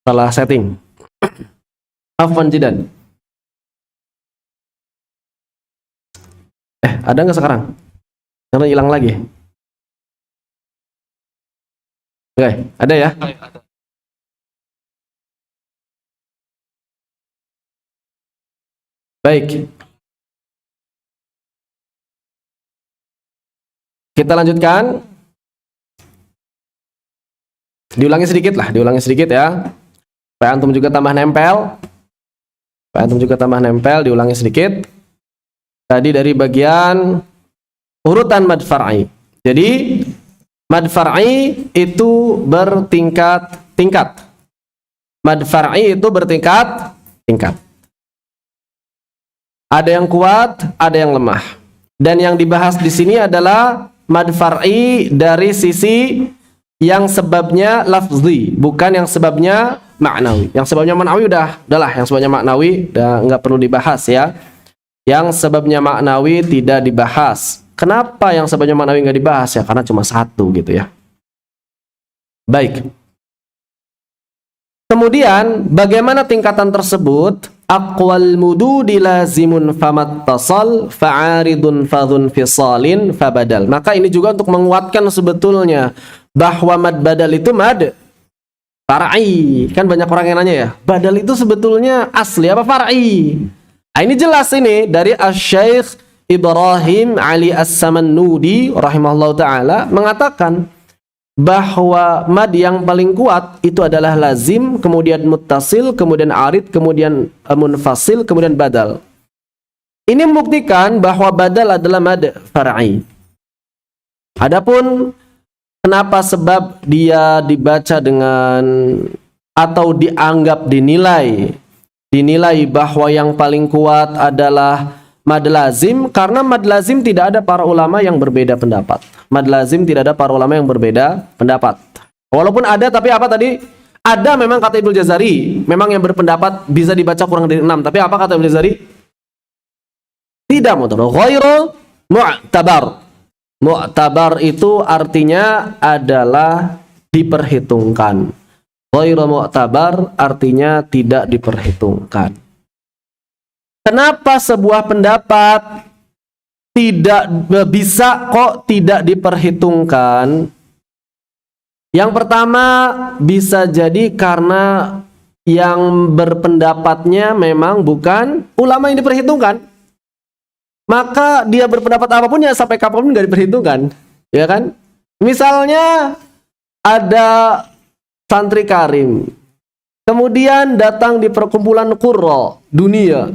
Salah setting. Afwan jidan. Ada nggak sekarang? Karena hilang lagi. Oke, ada ya? Baik. Kita lanjutkan. Diulangi sedikit ya. Supaya antum juga tambah nempel. Diulangi sedikit. Tadi dari bagian urutan mad far'i. Jadi mad far'i itu bertingkat-tingkat. Mad far'i itu bertingkat-tingkat. Ada yang kuat, ada yang lemah. Dan yang dibahas di sini adalah mad far'i dari sisi yang sebabnya lafzi, bukan yang sebabnya maknawi. Yang sebabnya maknawi udahlah, yang sebabnya maknawi udah nggak perlu dibahas ya. Yang sebabnya maknawi tidak dibahas. Kenapa yang sebabnya maknawi nggak dibahas ya? Karena cuma satu gitu ya. Baik. Kemudian bagaimana tingkatan tersebut? Aqwal mududi lazimun famattasal fa'aridun fadhun fisalin fabadal. Maka ini juga untuk menguatkan sebetulnya bahwa mad badal itu mad far'i. Kan banyak orang yang nanya ya, badal itu sebetulnya asli apa far'i? Nah, ini jelas ini dari Asy-Syaikh Ibrahim Ali As-Samannudi rahimahullahu taala mengatakan bahwa mad yang paling kuat itu adalah lazim, kemudian muttasil, kemudian arid, kemudian munfasil, kemudian badal. Ini membuktikan bahwa badal adalah mad far'i. Adapun kenapa sebab dia dibaca dengan atau dianggap dinilai bahwa yang paling kuat adalah mad lazim, karena mad lazim tidak ada para ulama yang berbeda pendapat. Mad lazim tidak ada para ulama yang berbeda pendapat. Walaupun ada, tapi apa tadi? Ada memang kata Ibnu Jazari, memang yang berpendapat bisa dibaca kurang dari 6. Tapi apa kata Ibnu Jazari? Tidak mu'tabar. Ghairu mu'tabar. Mu'tabar itu artinya adalah diperhitungkan. Ghairu mu'tabar artinya tidak diperhitungkan. Kenapa sebuah pendapat tidak bisa kok tidak diperhitungkan? Yang pertama bisa jadi karena yang berpendapatnya memang bukan ulama yang diperhitungkan. Maka dia berpendapat apapun ya sampai kapanpun nggak diperhitungkan, ya kan? Misalnya ada santri karim, kemudian datang di perkumpulan qurra dunia,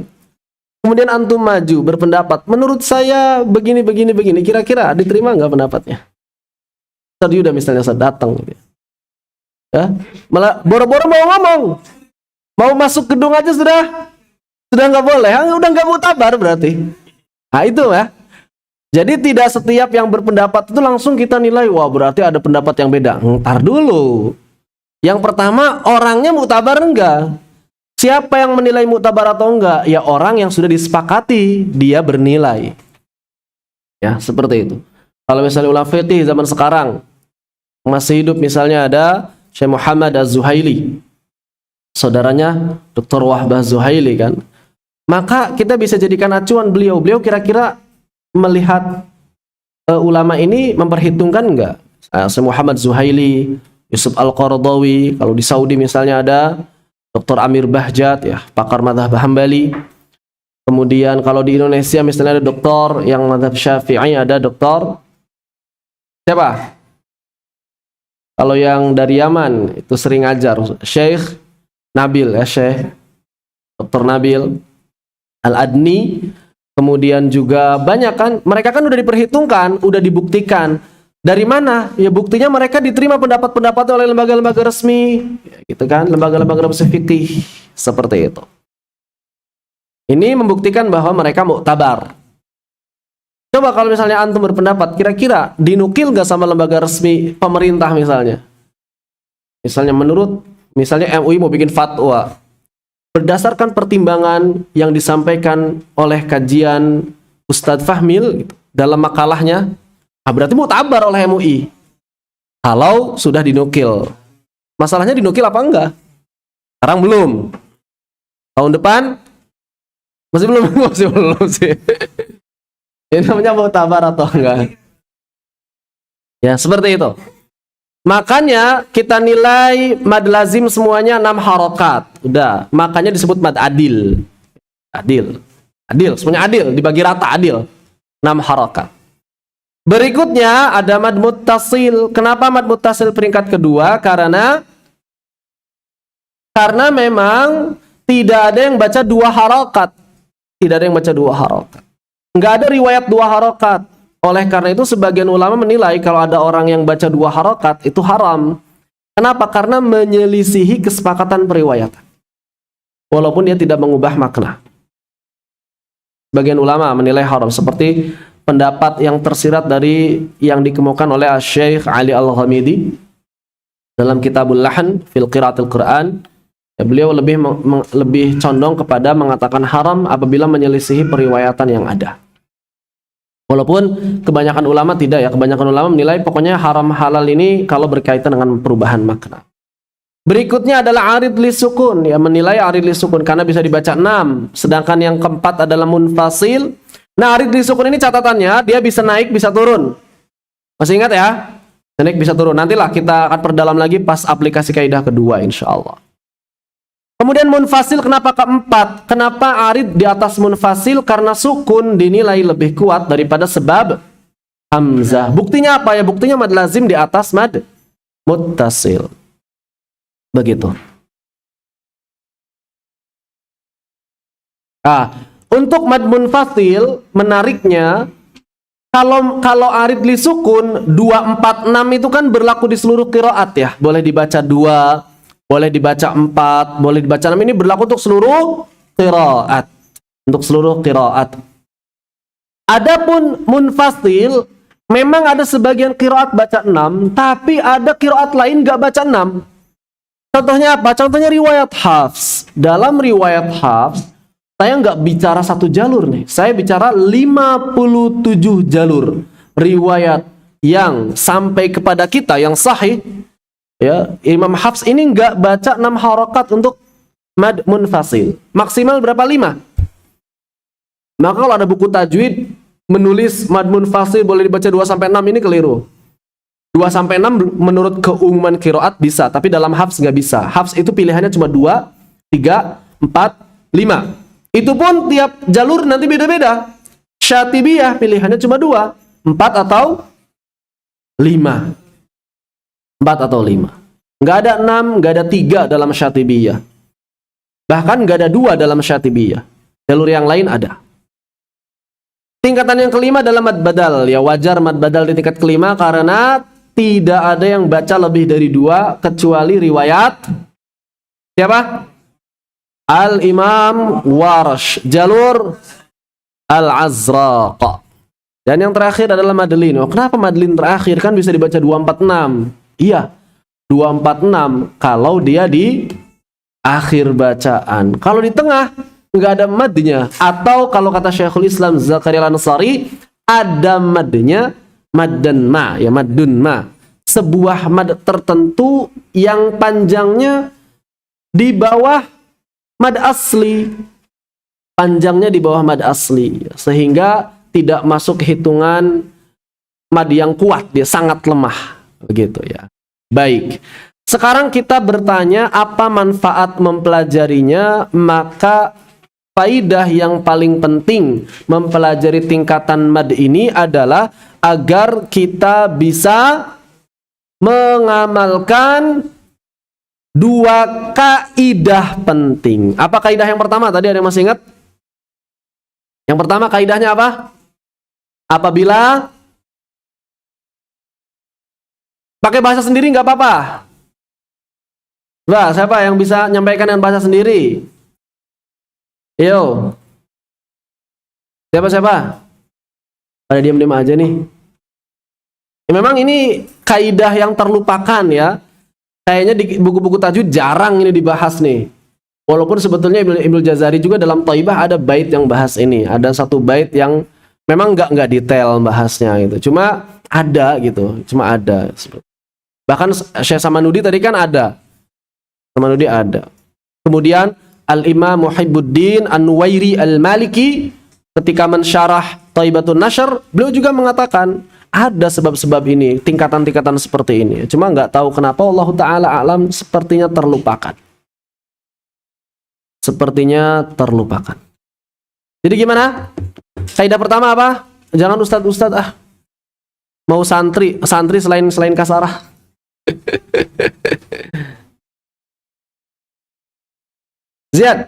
kemudian antum maju berpendapat, menurut saya begini, kira-kira diterima nggak pendapatnya? Tadi udah misalnya saya datang, ya, malah boro-boro mau ngomong, mau masuk gedung aja sudah nggak boleh, udah nggak mu'tabar berarti. Nah itu ya. Jadi tidak setiap yang berpendapat itu langsung kita nilai, wah berarti ada pendapat yang beda. Ntar dulu. Yang pertama, orangnya mu'tabar enggak? Siapa yang menilai mu'tabar atau enggak? Ya orang yang sudah disepakati dia bernilai. Ya, seperti itu. Kalau misalnya ulama fiqih zaman sekarang masih hidup, misalnya ada Syekh Muhammad Az-Zuhaili, saudaranya Dr. Wahbah Zuhaili kan. Maka kita bisa jadikan acuan beliau kira-kira melihat ulama ini memperhitungkan enggak? Syekh Muhammad Zuhaili, Yusuf Al-Qaradawi, kalau di Saudi misalnya ada Dr. Amir Bahjat, ya, pakar mazhab Hambali. Kemudian kalau di Indonesia misalnya ada doktor yang mazhab Syafi'i, ada doktor siapa? Kalau yang dari Yaman itu sering ngajar Syekh Nabil, ya, Syekh Dr. Nabil Al-Adni. Kemudian juga banyak kan, mereka kan udah diperhitungkan, udah dibuktikan. Dari mana? Ya buktinya mereka diterima pendapat-pendapat oleh lembaga-lembaga resmi, ya, gitu kan, lembaga-lembaga resmi fikih seperti itu. Ini membuktikan bahwa mereka mu'tabar. Coba kalau misalnya antum berpendapat, kira-kira dinukil nggak sama lembaga resmi pemerintah misalnya? Misalnya misalnya MUI mau bikin fatwa berdasarkan pertimbangan yang disampaikan oleh kajian Ustadz Fahmil gitu, dalam makalahnya. Berarti mu'tabar oleh MUI kalau sudah dinukil. Masalahnya dinukil apa enggak? Sekarang belum. Tahun depan masih belum, masih belum sih. Ini namanya muktabar atau enggak? Ya, seperti itu. Makanya kita nilai mad lazim semuanya 6 harokat. Udah, makanya disebut mad adil. Adil. Adil, semuanya adil, dibagi rata adil. 6 harokat. Berikutnya ada mad muttasil. Kenapa mad muttasil peringkat kedua? Karena memang tidak ada yang baca 2 harokat. Tidak ada yang baca 2 harokat. Nggak ada riwayat 2 harokat. Oleh karena itu sebagian ulama menilai kalau ada orang yang baca 2 harokat itu haram. Kenapa? Karena menyelisihi kesepakatan periwayatan. Walaupun dia tidak mengubah makna. Sebagian ulama menilai haram. Seperti pendapat yang tersirat dari yang dikemukakan oleh Syekh Ali Al-Ghamidi dalam Kitabul Lahan fil Qiraatil Quran. Ya, beliau lebih condong kepada mengatakan haram apabila menyelisihi periwayatan yang ada. Walaupun kebanyakan ulama tidak ya, kebanyakan ulama menilai pokoknya haram halal ini kalau berkaitan dengan perubahan makna. Berikutnya adalah arid li sukun, ya menilai arid li sukun karena bisa dibaca 6, sedangkan yang keempat adalah munfasil. Nah, arid li sukun ini catatannya dia bisa naik bisa turun. Masih ingat ya? Naik bisa turun. Nantilah kita akan perdalam lagi pas aplikasi kaidah kedua insyaallah. Kemudian munfasil kenapa keempat? Kenapa arid di atas munfasil? Karena sukun dinilai lebih kuat daripada sebab hamzah. Buktinya apa ya? Buktinya mad lazim di atas mad muttasil. Begitu. Nah, untuk mad munfasil menariknya kalau arid li sukun 2, 4, 6 itu kan berlaku di seluruh qiraat ya. Boleh dibaca 2, boleh dibaca 4, boleh dibaca 6. Ini berlaku untuk seluruh qiraat. Untuk seluruh qiraat. Adapun munfasil, memang ada sebagian qiraat baca 6, tapi ada qiraat lain gak baca 6. Contohnya apa? Contohnya riwayat Hafs. Dalam riwayat Hafs, saya nggak bicara 1 jalur nih. Saya bicara 57 jalur. Riwayat yang sampai kepada kita, yang sahih. Ya, Imam Hafs ini nggak baca 6 harokat untuk mad munfasil. Maksimal berapa? 5. Maka kalau ada buku tajwid menulis mad munfasil boleh dibaca 2-6 ini keliru. 2-6 menurut keumuman qiraat bisa, tapi dalam Hafs nggak bisa. Hafs itu pilihannya cuma 2, 3, 4, 5. Itu pun tiap jalur nanti beda-beda. Syatibiyah pilihannya cuma 2, 4 atau 5. 4 atau 5. Nggak ada 6, nggak ada 3 dalam Syatibiyah. Bahkan nggak ada 2 dalam Syatibiyah. Jalur yang lain ada. Tingkatan yang kelima adalah mad badal. Ya wajar mad badal di tingkat kelima karena tidak ada yang baca lebih dari 2 kecuali riwayat siapa? Al-Imam Warsh, jalur Al-Azraq. Dan yang terakhir adalah madlin. Oh, kenapa madlin terakhir? Kan bisa dibaca 246. Iya, 246 kalau dia di akhir bacaan. Kalau di tengah nggak ada madnya, atau kalau kata Syekhul Islam Zakaria Al-Ansari ada madnya, maddan ma, ya maddun ma, sebuah mad tertentu yang panjangnya di bawah mad asli, panjangnya di bawah mad asli, sehingga tidak masuk hitungan mad yang kuat, dia sangat lemah, begitu ya. Baik, sekarang kita bertanya apa manfaat mempelajarinya. Maka faidah yang paling penting mempelajari tingkatan mad ini adalah agar kita bisa mengamalkan 2 kaidah penting. Apa kaidah yang pertama? Tadi ada yang masih ingat? Yang pertama kaidahnya apa? Apabila pakai bahasa sendiri nggak apa-apa. Bah, siapa yang bisa nyampaikan dengan bahasa sendiri? Yo. Siapa? Pada diam-diam aja nih. Ya, memang ini kaidah yang terlupakan ya. Kayaknya di buku-buku tajwid jarang ini dibahas nih. Walaupun sebetulnya Ibnu Jazari juga dalam Thaibah ada bait yang bahas ini. Ada 1 bait yang memang nggak detail bahasnya gitu. Cuma ada gitu. Bahkan Syekh Samanudi tadi kan ada. Zamanuddin ada. Kemudian Al-Imam Muhibbuddin An-Nuwairi Al-Maliki ketika mensyarah Thaibatun Nashr, beliau juga mengatakan ada sebab-sebab ini, tingkatan-tingkatan seperti ini. Cuma nggak tahu kenapa Allah Ta'ala alam sepertinya terlupakan. Sepertinya terlupakan. Jadi gimana? Kaidah pertama apa? Jangan ustadz mau santri selain kasarah. Ziyad.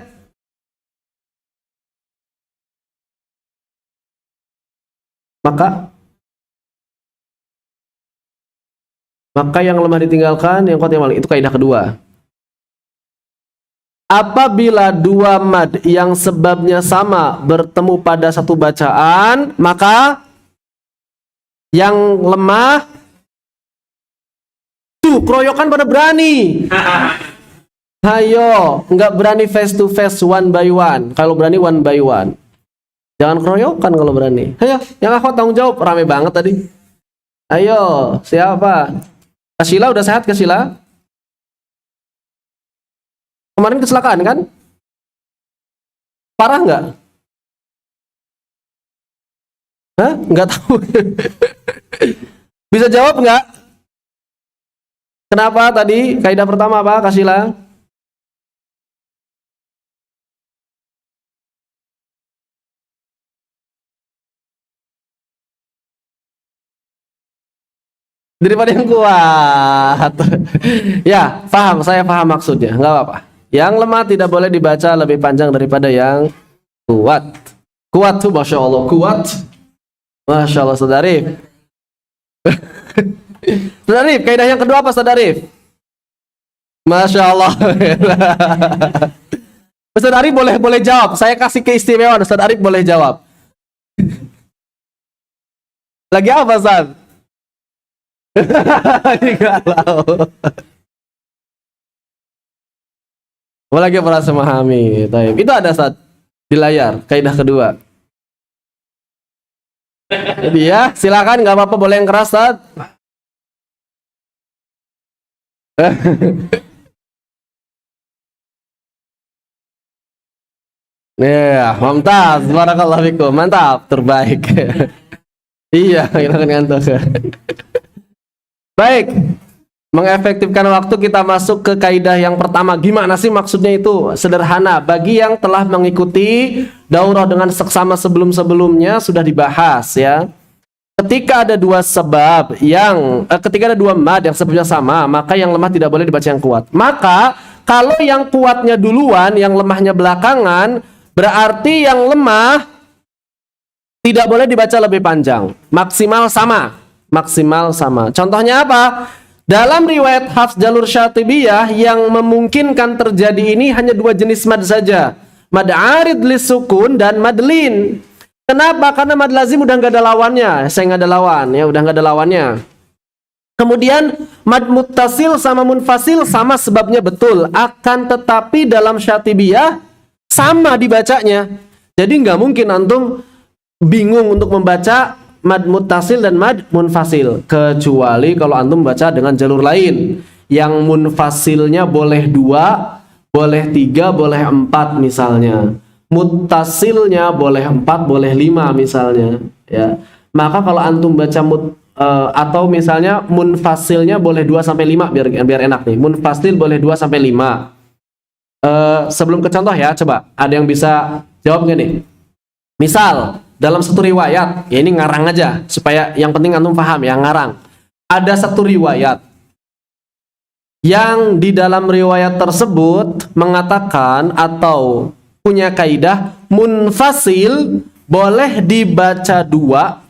Maka yang lemah ditinggalkan, yang kuat yang maling. Itu kaidah kedua. Apabila dua mad yang sebabnya sama bertemu pada satu bacaan, maka yang lemah tuh keroyokan pada berani. Ayo, nggak berani face to face one by one. Kalau berani one by one. Jangan keroyokan kalau berani. Ayo, yang akhwat tanggung jawab. Rame banget tadi. Ayo, siapa? Kasila udah sehat Kasila? Kemarin kecelakaan kan? Parah nggak? Hah? Nggak tahu. Bisa jawab nggak? Kenapa tadi? Kaidah pertama apa, Kasila? Daripada yang kuat. Ya, paham. Saya paham maksudnya. Nggak apa-apa. Yang lemah tidak boleh dibaca lebih panjang daripada yang kuat. Kuat tuh, Masya Allah. Kuat. Masya Allah, Ustaz Arif. Ustaz Arif, kaidah yang kedua apa, Ustaz Arif? Masya Allah. Ustaz Arif boleh jawab. Saya kasih keistimewaan. Ustaz Arif boleh jawab. Lagi apa, Ustaz? Enggak tahu. Lagi merasa memahami. Itu ada saat di layar kaidah kedua. Jadi ya, silakan, nggak apa-apa, boleh yang keras, Saat. Ya, mantap, barakallahu fikum, mantap, terbaik. Iya, kita ngantuk. Baik, mengefektifkan waktu, kita masuk ke kaidah yang pertama. Gimana sih maksudnya itu? Sederhana, bagi yang telah mengikuti daurah dengan seksama sebelum-sebelumnya sudah dibahas ya. Ketika ada dua sebab yang ketika ada dua mad yang sebabnya sama, maka yang lemah tidak boleh dibaca yang kuat. Maka kalau yang kuatnya duluan, yang lemahnya belakangan, berarti yang lemah tidak boleh dibaca lebih panjang. Maksimal sama. Maksimal sama. Contohnya apa? Dalam riwayat Hafs jalur Syatibiyah yang memungkinkan terjadi ini hanya dua jenis mad saja. Mad arid lisukun dan mad lin. Kenapa? Karena mad lazim udah nggak ada lawannya. Saya nggak ada lawan ya, udah nggak ada lawannya. Kemudian mad muttasil sama munfasil sama sebabnya betul. Akan tetapi dalam Syatibiyah sama dibacanya. Jadi nggak mungkin antum bingung untuk membaca mad muttasil dan mad munfasil, kecuali kalau antum baca dengan jalur lain yang munfasilnya boleh 2, boleh 3, boleh 4 misalnya, muttasilnya boleh 4, boleh 5 misalnya ya. Maka kalau antum baca atau misalnya munfasilnya boleh 2 sampai 5 biar enak nih. Munfasil boleh 2 sampai 5. Sebelum ke contoh ya, coba ada yang bisa jawab nggak nih? Misal dalam satu riwayat, ya ini ngarang aja supaya yang penting antum paham ya, ngarang. Ada satu riwayat yang di dalam riwayat tersebut mengatakan atau punya kaidah munfasil boleh dibaca 2,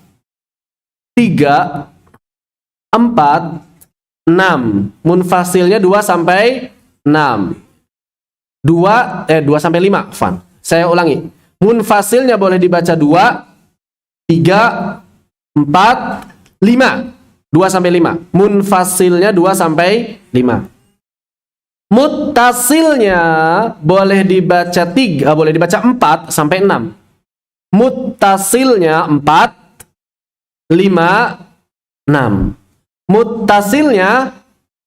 3, 4, 6. Munfasilnya 2 sampai 6. 2 sampai 5, Fan. Saya ulangi. Munfasilnya boleh dibaca 2, 3, 4, 5. 2 sampai 5. Munfasilnya 2 sampai 5. Muttasilnya boleh dibaca 3, boleh dibaca 4 sampai 6. Muttasilnya 4, 5, 6. Muttasilnya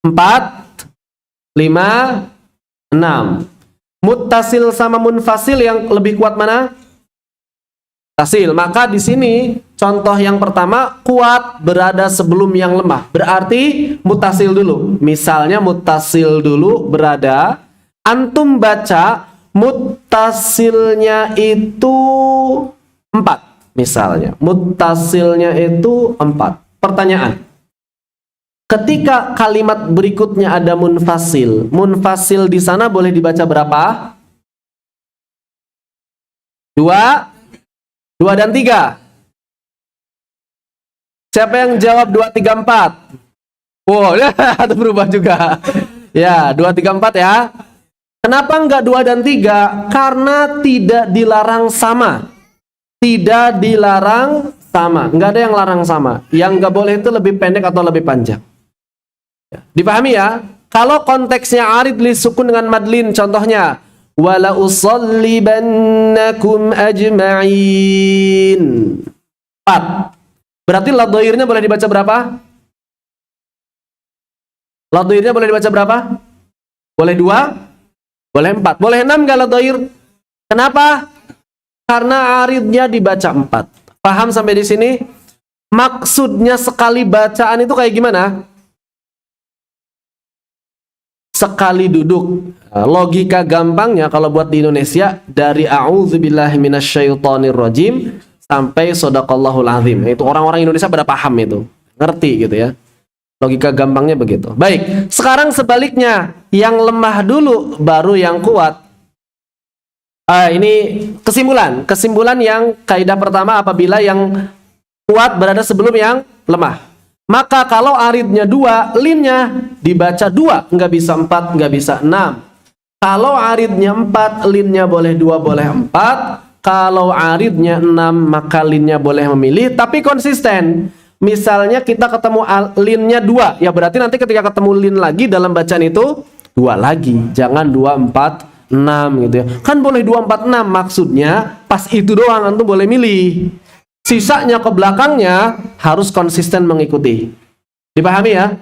4, 5, 6. Muttasil sama munfasil yang lebih kuat mana? Muttasil. Maka di sini contoh yang pertama kuat berada sebelum yang lemah. Berarti muttasil dulu. Misalnya muttasil dulu berada, antum baca muttasilnya itu 4 misalnya. Muttasilnya itu 4. Pertanyaan. Ketika kalimat berikutnya ada munfasil, munfasil di sana boleh dibaca berapa? 2 dan 3. Siapa yang jawab 2, 3, 4? Wow, itu berubah juga. Ya, 2, 3, 4 ya. Kenapa enggak 2 dan 3? Karena tidak dilarang sama. Tidak dilarang sama. Enggak ada yang larang sama. Yang enggak boleh itu lebih pendek atau lebih panjang. Ya, dipahami ya? Kalau konteksnya arid li sukun dengan madlin, contohnya wala usallibannakum ajma'in. 4. Berarti lat dhairnya boleh dibaca berapa? Lat dhairnya boleh dibaca berapa? Boleh 2? Boleh 4. Boleh 6 enggak lat dhair? Kenapa? Karena aridnya dibaca 4. Paham sampai di sini? Maksudnya sekali bacaan itu kayak gimana? Sekali duduk. Logika gampangnya kalau buat di Indonesia dari a'udzubillahi minasyaitonirrajim sampai shadaqallahul azim. Itu orang-orang Indonesia pada paham itu. Ngerti gitu ya. Logika gampangnya begitu. Baik, sekarang sebaliknya, yang lemah dulu baru yang kuat. Ini kesimpulan. Kesimpulan yang kaidah pertama apabila yang kuat berada sebelum yang lemah. Maka kalau aridnya 2, linnya dibaca 2, nggak bisa 4, nggak bisa 6. Kalau aridnya 4, linnya boleh 2, boleh 4. Kalau aridnya 6, maka linnya boleh memilih, tapi konsisten. Misalnya kita ketemu linnya 2, ya berarti nanti ketika ketemu lin lagi dalam bacaan itu 2 lagi. Jangan 2, 4, 6 gitu ya. Kan boleh 2, 4, 6, maksudnya pas itu doang antum boleh milih. Sisanya ke belakangnya harus konsisten mengikuti. Dipahami ya?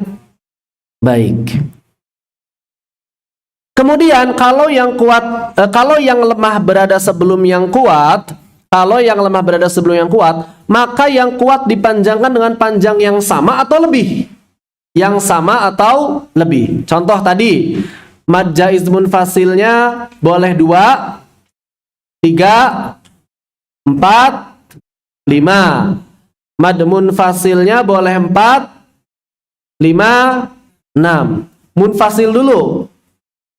Baik. Kemudian kalau yang kuat, kalau yang lemah berada sebelum yang kuat, maka yang kuat dipanjangkan dengan panjang yang sama atau lebih. Yang sama atau lebih. Contoh tadi, mad jaiz munfasilnya boleh 2, 3, 4, 5. Mad munfasilnya boleh 4, 5, 6. Munfasil dulu.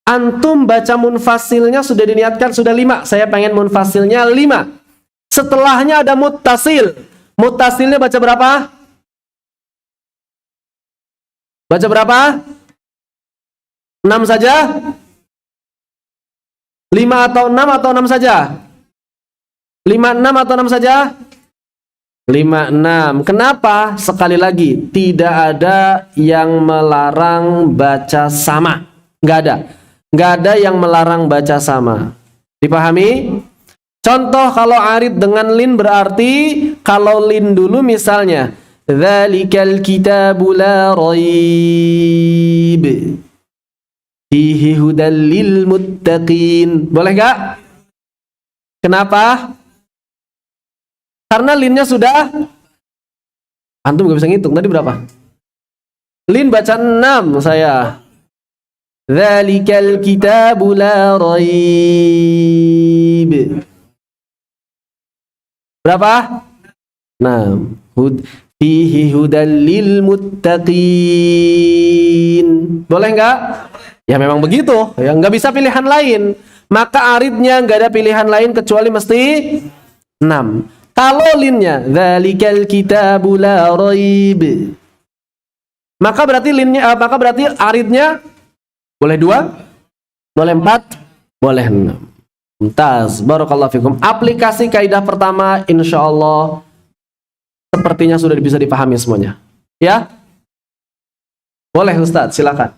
Antum baca munfasilnya sudah diniatkan sudah 5. Saya pengen munfasilnya 5. Setelahnya ada muttasil. Muttasilnya baca berapa? Baca berapa? 6 saja? 5 atau 6 atau 6 saja? 5, 6 atau 6 saja? 5, 6. Kenapa? Sekali lagi, tidak ada yang melarang baca sama. Nggak ada. Nggak ada yang melarang baca sama. Dipahami? Contoh kalau arid dengan lin berarti, kalau lin dulu misalnya, dzalikal kitabu la raib fihi hudal lil muttaqin. Boleh nggak? Kenapa? Karena linnya sudah, antum gak bisa ngitung tadi berapa? Lin baca 6 saya. Dzalikal kitabu la raib. Berapa? 6. Fihi hudal lil muttaqin. Boleh nggak? Ya memang begitu. Ya nggak bisa pilihan lain. Maka aridnya nggak ada pilihan lain kecuali mesti 6. Kalau linnya dzalikal kitabu la raib, maka berarti aridnya boleh 2, boleh 4, boleh 6. Mumtaz, barakallahu fikum. Aplikasi kaidah pertama insyaallah sepertinya sudah bisa dipahami semuanya. Ya? Boleh Ustaz, silakan.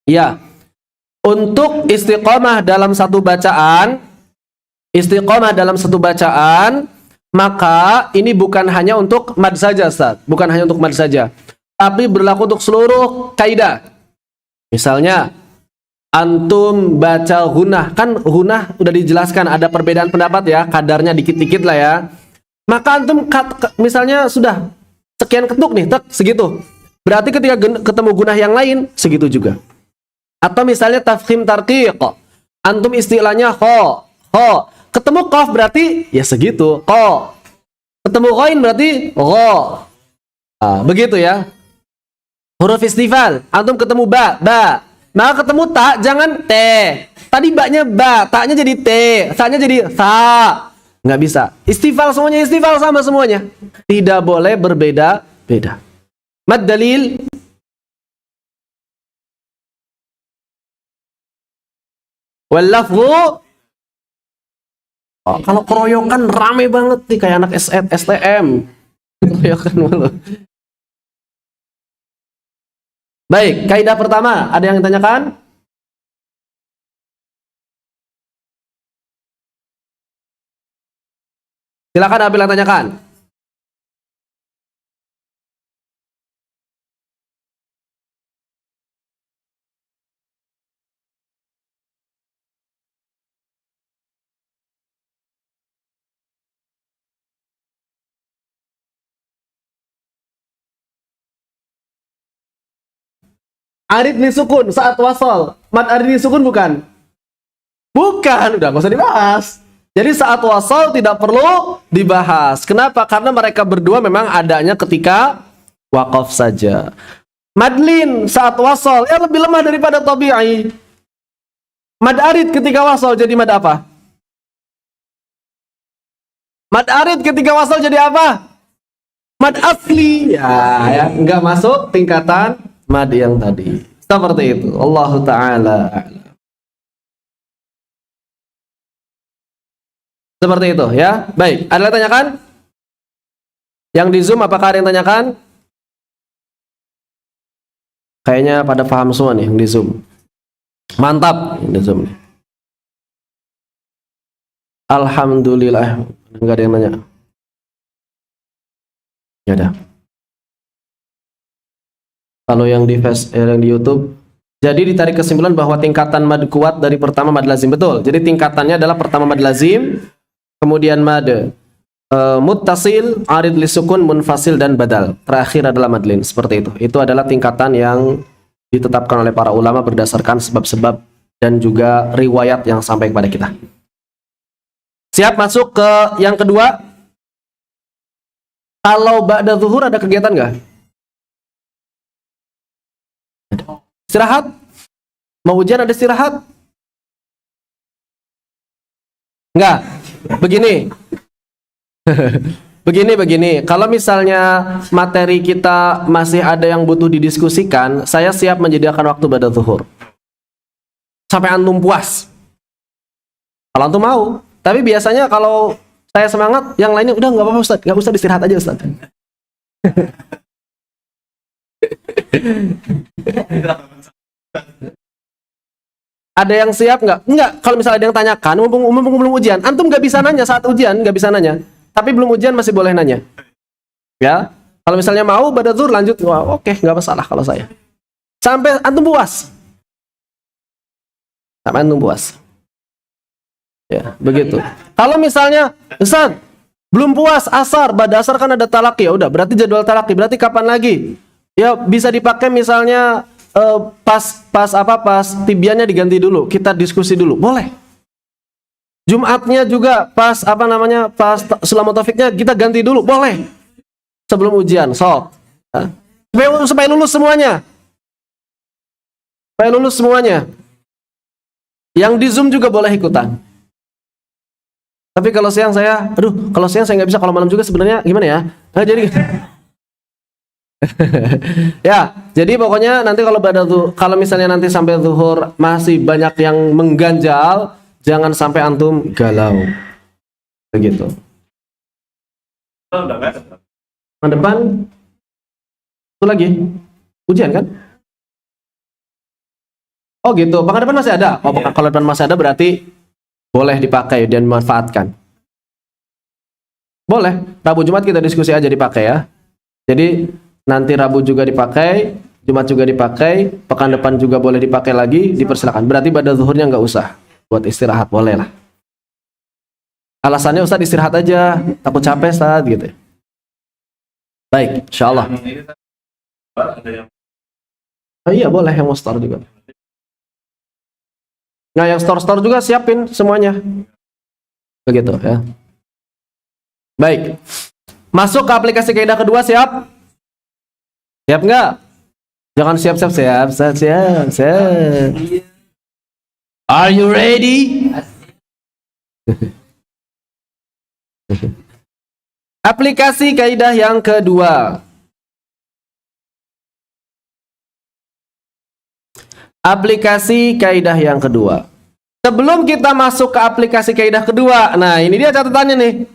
Ya. Untuk istiqomah dalam satu bacaan, Maka ini bukan hanya untuk mad saja, Ustaz. Bukan hanya untuk mad saja. Tapi berlaku untuk seluruh kaidah. Misalnya, antum baca gunah. Kan gunah udah dijelaskan, ada perbedaan pendapat ya. Kadarnya dikit-dikit lah ya. Maka antum misalnya sudah sekian ketuk nih, tek, segitu. Berarti ketika ketemu gunah yang lain, segitu juga. Atau misalnya tafkhim tarqiq. Antum istilahnya kho. Ketemu qaf berarti ya segitu, kho. Ketemu ghain berarti gho. Begitu ya. Huruf istifal, antum ketemu ba. Maka ketemu ta, jangan te. Tadi baknya ba, taknya jadi te, sa-nya jadi sa. Nggak bisa. Istifal semuanya istifal sama semuanya. Tidak boleh berbeda-beda. Mad dalil. Wal lafzu. Kalau keroyokan rame banget nih kayak anak STM. Keroyokan malu. Baik, kaidah pertama, ada yang ditanyakan? Silakan Abil tanyakan. Arid disukun saat wasol. Mad arid disukun bukan? Bukan, udah nggak usah dibahas. Jadi saat wasol tidak perlu dibahas. Kenapa? Karena mereka berdua memang adanya ketika wakaf saja. Madlin saat wasol ya lebih lemah daripada tabi'i. Mad arid ketika wasol jadi mad apa? Mad arid ketika wasol jadi apa? Mad asli. Ya, nggak masuk tingkatan mad yang tadi. Seperti itu. Allah Ta'ala a'lam. Seperti itu ya. Baik, ada yang tanyakan? Yang di Zoom apakah ada yang tanyakan? Kayaknya pada paham semua nih yang di Zoom. Mantap yang di Zoom nih. Alhamdulillah. Enggak ada yang nanya. Ya ada. Kalau yang di YouTube, jadi ditarik kesimpulan bahwa tingkatan mad kuat dari pertama mad lazim, betul. Jadi tingkatannya adalah pertama mad lazim, kemudian mad muttasil, arid lisukun, munfasil dan badal. Terakhir adalah madlin, seperti itu. Itu adalah tingkatan yang ditetapkan oleh para ulama berdasarkan sebab-sebab dan juga riwayat yang sampai kepada kita. Siap masuk ke yang kedua? Kalau ba'da zuhur ada kegiatan nggak? Istirahat? Mau ujian ada istirahat? Enggak. Begini. Begini. Kalau misalnya materi kita masih ada yang butuh didiskusikan, saya siap menyediakan waktu ba'da zuhur. Sampai antum puas. Kalau antum mau. Tapi biasanya kalau saya semangat, yang lainnya udah nggak apa-apa Ustaz, nggak usah istirahat aja Ustaz. Ada yang siap nggak? Nggak. Kalau misalnya ada yang tanyakan, mumpung belum ujian, antum nggak bisa nanya saat ujian, nggak bisa nanya. Tapi belum ujian masih boleh nanya. Ya. Kalau misalnya mau ba'da zuhur lanjut, wah, oke, nggak masalah kalau saya. Sampai antum puas. Sampai antum puas. Ya, begitu. Kalau misalnya, Ustaz, belum puas asar, ba'da asar kan ada talaki, ya udah, berarti jadwal talaki, berarti kapan lagi? Ya bisa dipakai misalnya pas tibiannya diganti dulu, kita diskusi dulu, boleh. Jumatnya juga pas pas Sulamu Taufiknya kita ganti dulu, boleh. Sebelum ujian, sok. Supaya lulus semuanya. Supaya lulus semuanya. Yang di Zoom juga boleh ikutan. Tapi kalau siang kalau siang saya nggak bisa, kalau malam juga sebenarnya gimana ya? Nah, jadi ya, jadi pokoknya nanti kalau misalnya nanti sampai zuhur masih banyak yang mengganjal, jangan sampai antum galau. Begitu. Tahun depan itu lagi ujian kan? Oh gitu. Pekan depan masih ada. Oh, kalau depan masih ada berarti boleh dipakai dan dimanfaatkan. Boleh. Rabu Jumat kita diskusi aja dipakai ya. Jadi nanti Rabu juga dipakai, Jumat juga dipakai, pekan depan juga boleh dipakai lagi, dipersilakan. Berarti pada zuhurnya nggak usah. Buat istirahat boleh lah. Alasannya Ustaz istirahat aja, takut capek Ustaz gitu. Baik, insyaallah. Oh, iya boleh yang mau store juga. Nah yang store juga siapin semuanya. Begitu ya. Baik. Masuk ke aplikasi kaidah kedua, siap? Siap nggak? Jangan siap. Are you ready? Aplikasi kaidah yang kedua. Aplikasi kaidah yang kedua. Sebelum kita masuk ke aplikasi kaidah kedua, nah ini dia catatannya nih.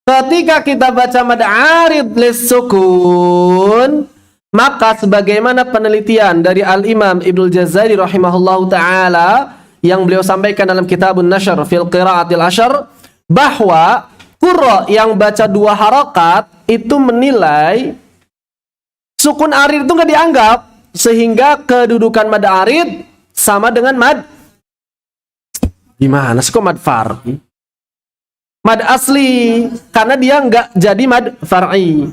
Ketika kita baca mad arid lis-sukun, maka sebagaimana penelitian dari Al-Imam Ibnul Jazari rahimahullahu taala yang beliau sampaikan dalam Kitabun Nashr fil Qiraatil Ashr, bahwa qurra yang baca 2 harakat itu menilai sukun arid itu nggak dianggap, sehingga kedudukan mad arid sama dengan mad gimana sih, kok mad far'i? Mad asli, karena dia nggak jadi mad far'i.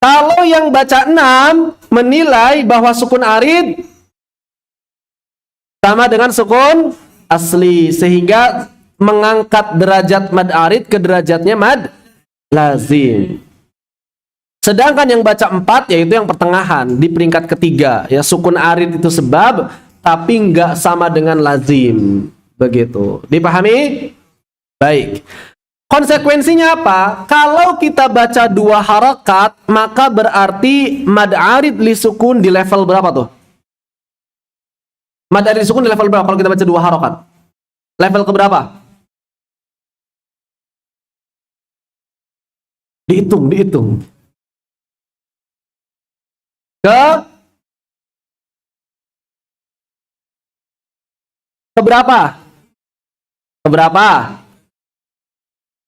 Kalau yang baca 6 menilai bahwa sukun arid sama dengan sukun asli, sehingga mengangkat derajat mad arid ke derajatnya mad lazim. Sedangkan yang baca 4 yaitu yang pertengahan di peringkat ketiga, ya sukun arid itu sebab tapi nggak sama dengan lazim. Begitu. Dipahami? Baik. Konsekuensinya apa? Kalau kita baca 2 harakat, maka berarti mad arid li sukun di level berapa tuh? Mad arid li sukun di level berapa kalau kita baca 2 harakat? Level keberapa? Dihitung. Keberapa?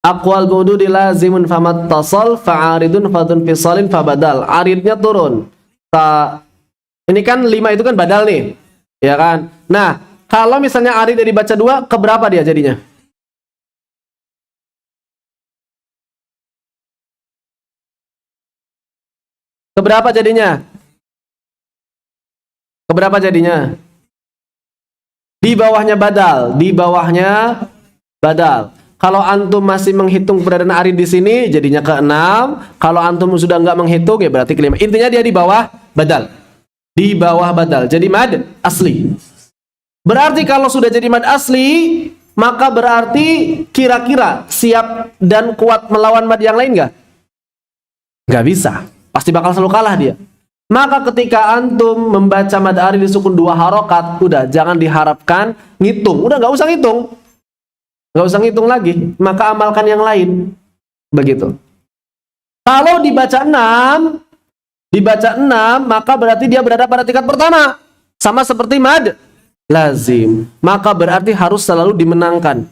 Aqwal bududi lazimun famat tasal fa'aridun fadun fisalin fabadal. Aridnya turun. Ini kan 5 itu kan badal nih. Ya kan? Nah, kalau misalnya aridnya dibaca 2, keberapa dia jadinya? Keberapa jadinya? Di bawahnya badal. Kalau antum masih menghitung keberadaan arid di sini, jadinya ke-6. Kalau antum sudah nggak menghitung, ya berarti ke-5. Intinya dia di bawah badal. Jadi mad asli. Berarti kalau sudah jadi mad asli, maka berarti kira-kira siap dan kuat melawan mad yang lain nggak? Nggak bisa. Pasti bakal selalu kalah dia. Maka ketika antum membaca mad arid di sukun 2 harokat, udah jangan diharapkan ngitung. Udah nggak usah ngitung lagi. Maka amalkan yang lain. Begitu. Kalau dibaca 6, maka berarti dia berada pada tingkat pertama. Sama seperti mad lazim. Maka berarti harus selalu dimenangkan.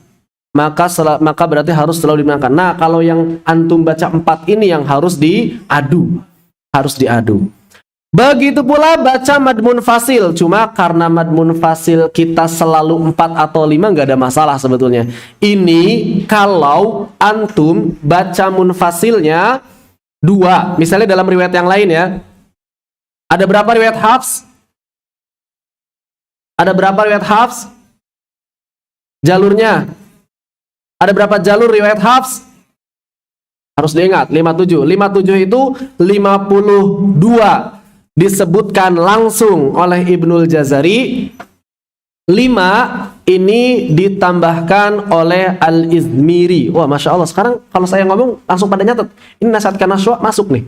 Maka berarti harus selalu dimenangkan. Nah, kalau yang antum baca 4 ini yang harus diadu. Begitu pula baca mad munfasil. Cuma karena mad munfasil kita selalu 4 atau 5 nggak ada masalah sebetulnya. Ini kalau antum baca munfasilnya 2. Misalnya dalam riwayat yang lain ya. Ada berapa riwayat Hafs? Jalurnya. Ada berapa jalur riwayat Hafs? Harus diingat, 57. 57 itu 52. Disebutkan langsung oleh Ibnul Jazari. 5 ini ditambahkan oleh Al-Izmiri. Wah, Masya Allah. Sekarang kalau saya ngomong langsung pada nyatet. Ini nasihat Kanaswa masuk nih.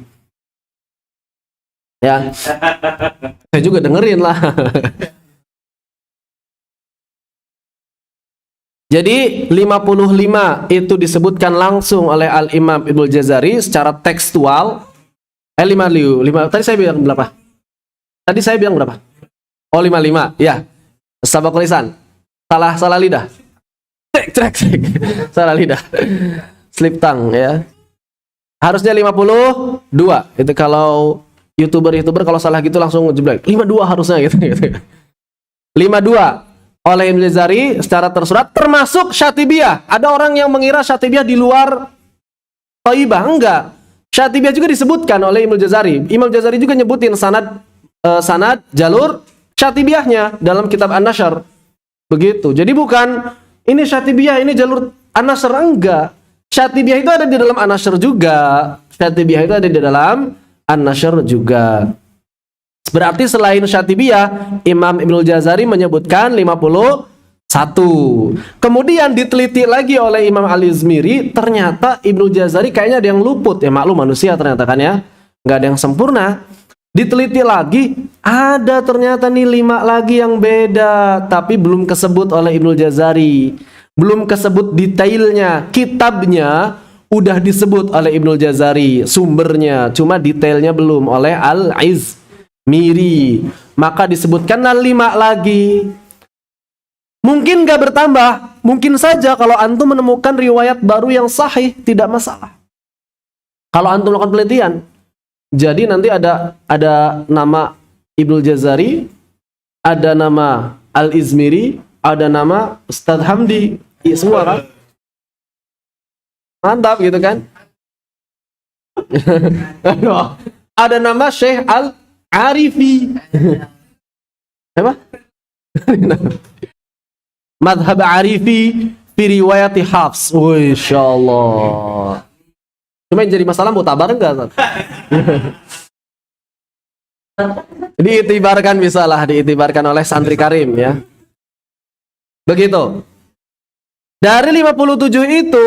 Ya. Saya juga dengerin lah. Jadi 55 itu disebutkan langsung oleh Al-Imam Ibnul Jazari secara tekstual. 55. Tadi saya bilang berapa? Oh, 55. Ya. Sabak lisan. Salah lidah. Cek. Salah lidah. slip tongue ya. Harusnya 52. Itu kalau YouTuber kalau salah gitu langsung ngejeblek. 52 harusnya gitu. 52 oleh Ibnu Jazari secara tersurat termasuk Syatibiyah. Ada orang yang mengira Syatibiyah di luar Thaibah, enggak. Syatibiyah juga disebutkan oleh Imam Jazari. Imam Jazari juga nyebutin sanad jalur Syatibiyahnya dalam kitab An-Nashr. Begitu. Jadi bukan ini Syatibiyah, ini jalur An-Nashr, enggak. Syatibiyah itu ada di dalam An-Nashr juga. Syatibiyah itu ada di dalam An-Nashr juga. Berarti selain Syatibiyah, Imam Ibnu Jazari menyebutkan 51. Kemudian diteliti lagi oleh Imam Al-Izmiri, ternyata Ibnu Jazari kayaknya ada yang luput. Ya maklum manusia ternyata kan ya, nggak ada yang sempurna. Diteliti lagi, ada ternyata nih 5 lagi yang beda, tapi belum kesebut oleh Ibnu Jazari. Belum kesebut detailnya, kitabnya udah disebut oleh Ibnu Jazari, sumbernya, cuma detailnya belum oleh Al-Izmiri. Maka disebutkanlah 5 lagi. Mungkin gak bertambah, mungkin saja kalau antum menemukan riwayat baru yang sahih, tidak masalah. Kalau antum melakukan penelitian, jadi nanti ada nama Ibnu Jazari, ada nama Al-Izmiri, ada nama Ustadz Hamdi, ya, semua kan? Mantap gitu kan? Ada nama Syekh Al-Arifi. Apa? Madhab Arifi fi riwayati Hafs. Insyaallah. Cuma yang jadi masalah mutabar enggak? Diitibarkan bisalah, diitibarkan oleh santri karim ya. Begitu. Dari 57 itu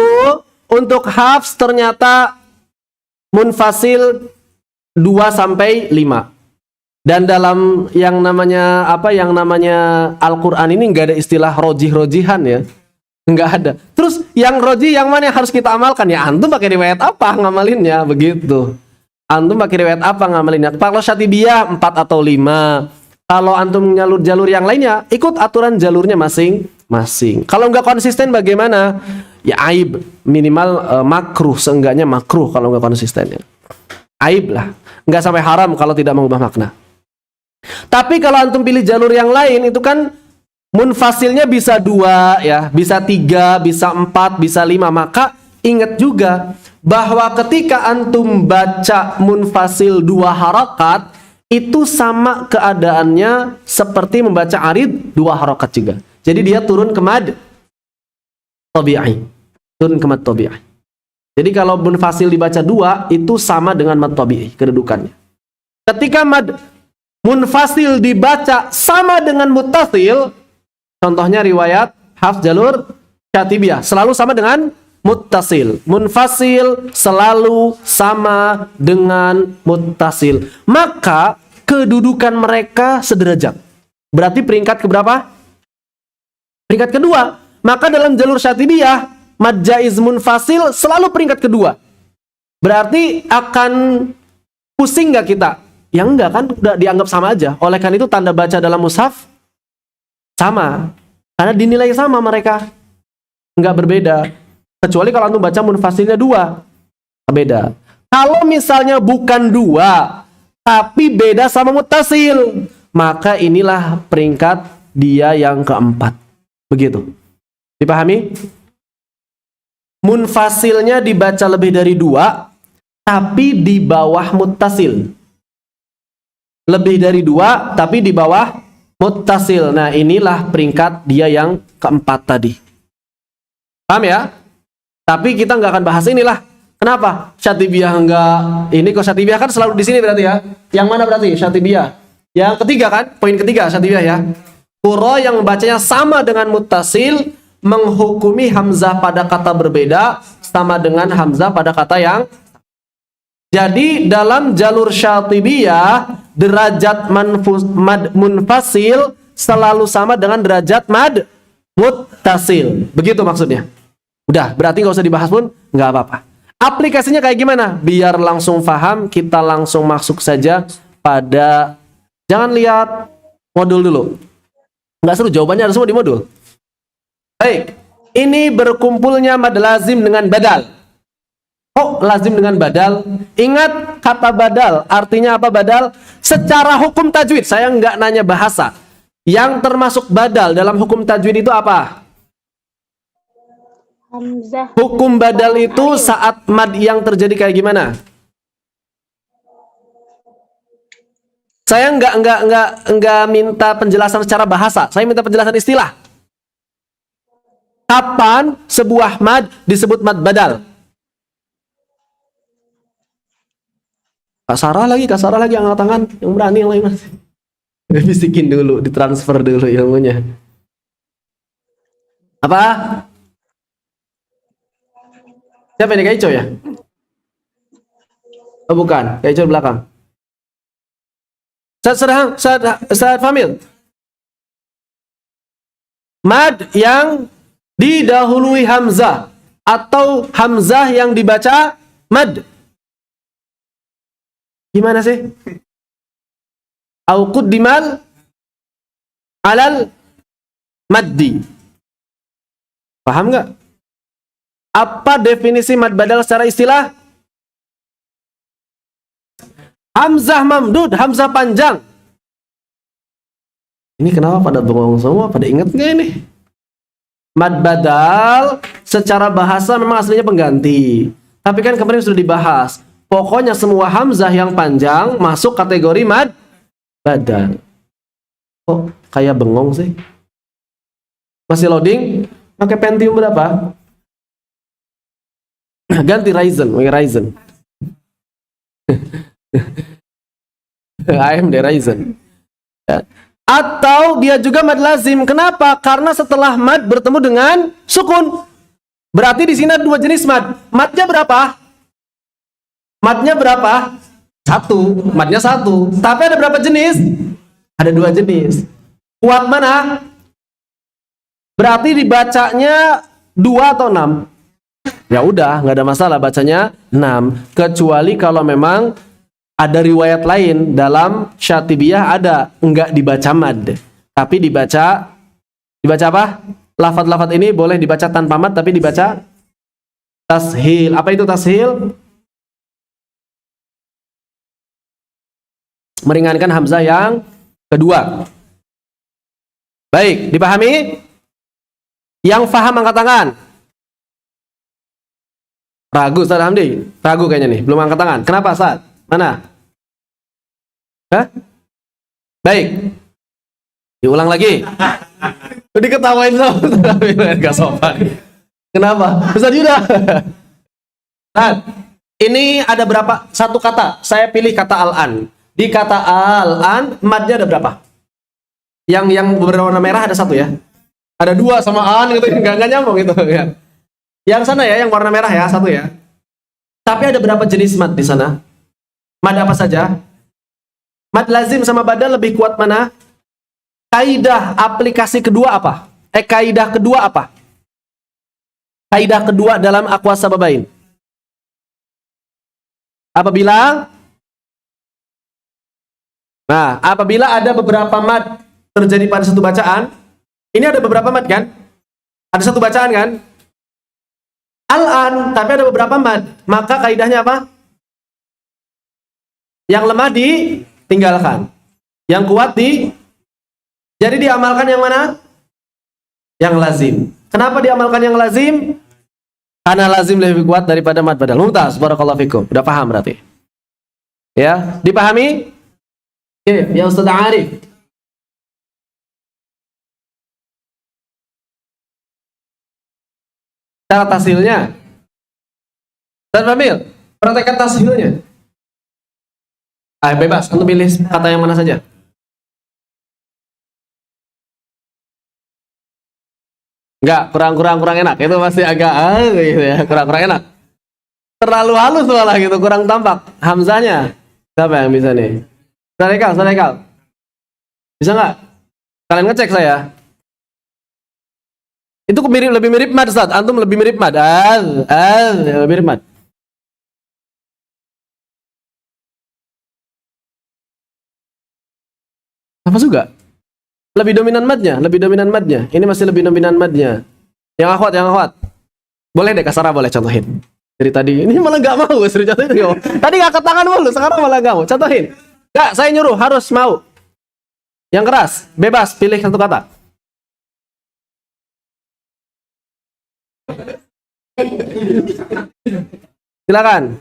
untuk Hafs ternyata munfasil 2 sampai 5. Dan dalam yang namanya Al-Qur'an ini enggak ada istilah rojih-rojihan ya. Enggak ada. Terus yang roji yang mana yang harus kita amalkan? Ya antum pakai riwayat apa ngamalinnya? Begitu. Antum pakai riwayat apa ngamalinnya? Kalau Syatibiyah 4 atau 5. Kalau antum jalur yang lainnya, ikut aturan jalurnya masing-masing. Kalau enggak konsisten bagaimana? Ya aib. Minimal makruh, seenggaknya makruh kalau enggak konsisten ya. Aib lah. Enggak sampai haram kalau tidak mengubah makna. Tapi kalau antum pilih jalur yang lain itu kan munfasilnya bisa 2 ya, bisa 3, bisa 4, bisa 5. Maka ingat juga bahwa ketika antum baca munfasil 2 harakat itu sama keadaannya seperti membaca arid 2 harakat juga. Jadi dia turun ke mad tabi'i. Turun ke mad tabi'i. Jadi kalau munfasil dibaca 2 itu sama dengan mad tabi'i kedudukannya. Ketika mad munfasil dibaca sama dengan muttasil, contohnya riwayat Hafs jalur Syatibiyah selalu sama dengan muttasil. Munfasil selalu sama dengan muttasil. Maka kedudukan mereka sederajat. Berarti peringkat keberapa? Peringkat kedua. Maka dalam jalur Syatibiyah mad jaiz munfasil selalu peringkat kedua. Berarti akan pusing nggak kita? Ya enggak kan, udah dianggap sama aja. Oleh karena itu tanda baca dalam mushaf sama, karena dinilai sama mereka, nggak berbeda. Kecuali kalau antum baca munfasilnya 2, beda. Kalau misalnya bukan 2, tapi beda sama muttasil, maka inilah peringkat dia yang keempat. Begitu. Dipahami? Munfasilnya dibaca lebih dari 2, tapi di bawah muttasil. Lebih dari 2, tapi di bawah muttasil. Nah, inilah peringkat dia yang keempat tadi. Paham ya? Tapi kita nggak akan bahas inilah. Kenapa? Syatibiyah enggak. Ini kok Syatibiyah kan selalu di sini berarti ya. Yang mana berarti? Syatibiyah. Yang ketiga kan? Poin ketiga Syatibiyah ya. Qurra yang membacanya sama dengan muttasil menghukumi hamzah pada kata berbeda sama dengan hamzah pada kata yang. Jadi dalam jalur Syatibiyah derajat mad munfasil selalu sama dengan derajat mad muttasil. Begitu maksudnya. Udah, berarti nggak usah dibahas pun nggak apa-apa. Aplikasinya kayak gimana? Biar langsung paham, kita langsung masuk saja pada, jangan lihat modul dulu. Nggak seru, jawabannya ada semua di modul. Baik, ini berkumpulnya mad lazim dengan badal. Oh, lazim dengan badal. Ingat kata badal. Artinya apa badal? Secara hukum tajwid. Saya nggak nanya bahasa. Yang termasuk badal dalam hukum tajwid itu apa? Hamzah. Hukum badal itu saat mad yang terjadi kayak gimana? Saya nggak minta penjelasan secara bahasa. Saya minta penjelasan istilah. Kapan sebuah mad disebut mad badal? Kak Sarah lagi angkat tangan. Yang berani yang lain mas. Bisikin dulu, ditransfer dulu ilmunya. Apa? Siapa ini, Kak Ico ya? Oh bukan, Kak Ico di belakang. Ustaz Famil. Mad yang didahului hamzah atau hamzah yang dibaca mad. Gimana sih? Au quddimal alal maddi. Paham nggak? Apa definisi mad badal secara istilah? Hamzah mamdud, hamzah panjang. Ini kenapa pada bengong semua? Pada ingat nggak ini? Mad badal secara bahasa memang aslinya pengganti. Tapi kan kemarin sudah dibahas. Pokoknya semua hamzah yang panjang masuk kategori mad badal. Kok kayak bengong sih? Masih loading? Pakai Pentium berapa? Ganti Ryzen, pakai Ryzen. AMD Ryzen. Atau dia juga mad lazim. Kenapa? Karena setelah mad bertemu dengan sukun. Berarti di sini ada dua jenis mad. Madnya berapa? Madnya berapa? Satu. Madnya satu. Tapi ada berapa jenis? Ada dua jenis. Kuat mana? Berarti dibacanya 2 atau 6. Ya udah, nggak ada masalah bacanya 6. Kecuali kalau memang ada riwayat lain dalam Syatibiyah ada nggak dibaca mad, tapi dibaca apa? Lafadz-lafadz ini boleh dibaca tanpa mad tapi dibaca tashil. Apa itu tashil? Meringankan hamzah yang kedua. Baik, dipahami? Yang paham angkat tangan. Ragu Ustaz Hamdi? Ragu kayaknya nih, belum angkat tangan. Kenapa Ustaz? Mana? Hah? Baik. Diulang lagi. Diketawain sama Ustaz Hamdi, enggak sopan. Kenapa? Ustaz Yuda. Ustaz, ini ada berapa? Satu kata. Saya pilih kata al-an. Di kata al-an, madnya ada berapa? Yang berwarna merah ada satu ya. Ada 2 sama an gitu, enggak nyambung gitu ya. Yang sana ya, yang warna merah ya, satu ya. Tapi ada berapa jenis mad di sana? Mad apa saja? Mad lazim sama badal lebih kuat mana? Kaidah aplikasi kedua apa? Kaidah kedua apa? Kaidah kedua dalam aqwas sababain. Apabila ada beberapa mad terjadi pada satu bacaan, ini ada beberapa mad kan? Ada satu bacaan kan? Al-an, tapi ada beberapa mad. Maka kaidahnya apa? Yang lemah ditinggalkan. Yang kuat jadi diamalkan yang mana? Yang lazim. Kenapa diamalkan yang lazim? Karena lazim lebih kuat daripada mad badal. Mumtaz, barakallahu fikum. Udah paham berarti? Ya, dipahami? Oke, ya Ustaz Arif. Cara tashilnya. Ustaz Famil, praktekkan tashilnya. Bebas, untuk pilih kata yang mana saja. Enggak, kurang enak. Itu masih agak gitu ya, kurang enak. Terlalu halus malah gitu, kurang tampak. Hamzahnya. Siapa yang bisa nih? Ustaz Ekal. Bisa nggak? Kalian ngecek saya. Itu lebih mirip mad, Ustaz. Antum lebih mirip mad. Lebih mirip mad. Apa juga? Lebih dominan madnya. Ini masih lebih dominan madnya. Yang akhwat. Boleh deh Kasara boleh contohin. Dari tadi ini malah nggak mau suruh contohin. Nggak mau. Tadi ngangkat tangan mulu, sekarang malah nggak mau. Contohin. Nggak, saya nyuruh harus mau. Yang keras, bebas pilih satu kata. Silakan.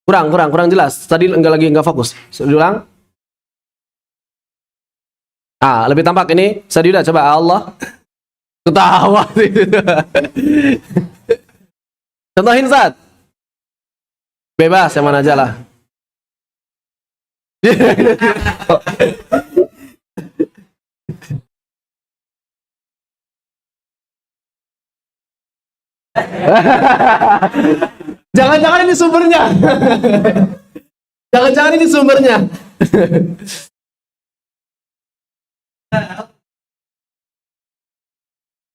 Kurang jelas. Tadi nggak fokus. Ulang. Ah, lebih tampak ini. Saya coba Allah. Ketawa. Contohin Sat. Bebas yang mana aja lah. Jangan-jangan ini sumbernya. Jangan-jangan ini sumbernya.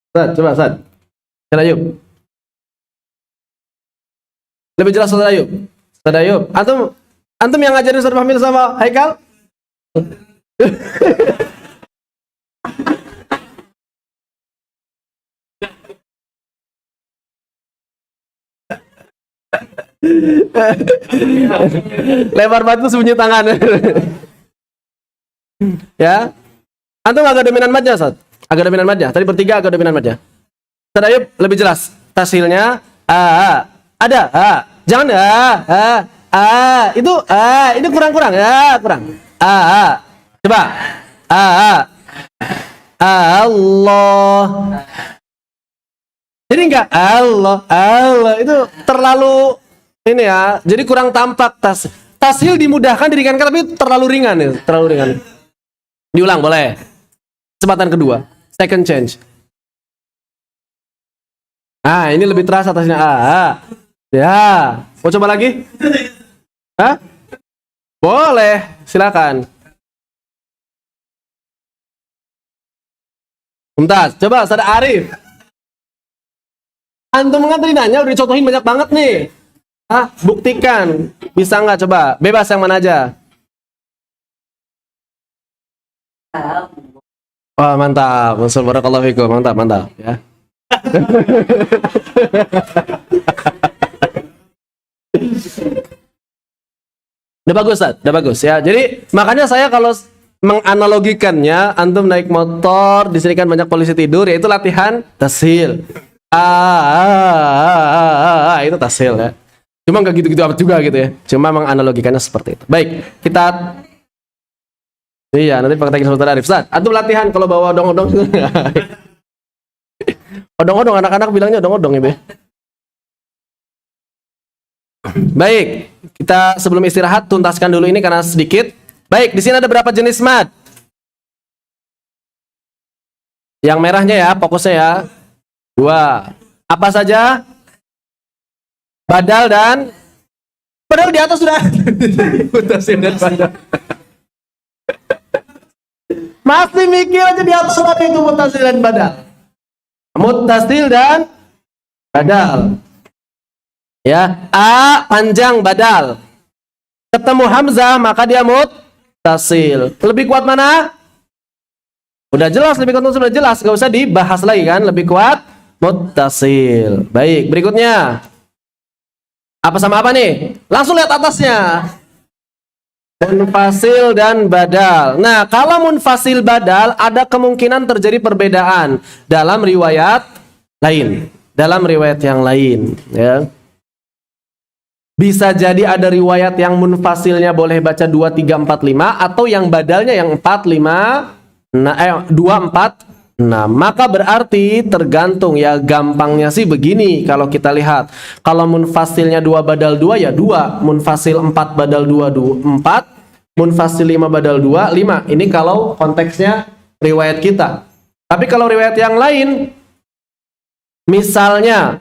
Sat, coba Sat. Ustaz Ayub. Lebih jelas Ustaz Ayub. Ustaz Ayub, antum yang ngajarin Ustaz Fahmil sama Haikal? Lempar batu sembunyi tangan. Ya. Antum agak dominan madnya, Ustaz. Agak dominan madnya. Tadi bertiga agak dominan madnya. Ustaz Ayub lebih jelas. Tasilnya ada jangan itu ini kurang coba Allah. Jadi enggak Allah itu terlalu ini ya. Jadi kurang tampak tasil dimudahkan diringankan tapi terlalu ringan ya, terlalu ringan. Diulang boleh. Kesempatan kedua, second change. Ini lebih terasa atasnya. Ya. Mau coba lagi? Hah? Boleh, silakan. Mumtaz, coba Ustaz Arif. Antum kan tadi nanya udah dicontohin banyak banget nih. Buktikan. Bisa nggak coba? Bebas yang mana aja. Wah, mantap. Barakallahu fikum. Mantap ya. Udah bagus, Ustaz. Udah bagus ya. Jadi makanya saya kalau menganalogikannya, antum naik motor, di sini kan banyak polisi tidur, yaitu latihan tashil. Itu tashil ya. Cuma nggak gitu-gitu amat juga gitu ya. Cuma menganalogikannya seperti itu. Baik, kita nanti praktekin sebentar Arif. Ustaz, antum latihan kalau bawa odong-odong. Odong-odong, anak-anak bilangnya odong-odong ya, Be. Baik, kita sebelum istirahat tuntaskan dulu ini karena sedikit. Baik, di sini ada berapa jenis mad? Yang merahnya ya, fokusnya ya. 2. Apa saja? Badal dan padahal di atas sudah. Masih mikir aja di atas apa itu mutasil dan badal. Muttasil dan badal. Ya, A panjang badal. Ketemu hamzah maka dia muttasil. Lebih kuat mana? Udah jelas, lebih kuat sudah jelas, gak usah dibahas lagi kan, lebih kuat muttasil. Baik, berikutnya. Apa sama apa nih? Langsung lihat atasnya. Munfasil dan badal. Nah, kalau munfasil badal ada kemungkinan terjadi perbedaan dalam riwayat lain. Dalam riwayat yang lain, ya. Bisa jadi ada riwayat yang munfasilnya boleh baca 2, 3, 4, 5 atau yang badalnya yang 4, 5, 2, 4, 6. Maka berarti tergantung ya, gampangnya sih begini kalau kita lihat. Kalau munfasilnya 2 badal 2 ya 2, munfasil 4 badal 2, 4, munfasil 5 badal 2, 5. Ini kalau konteksnya riwayat kita. Tapi kalau riwayat yang lain, misalnya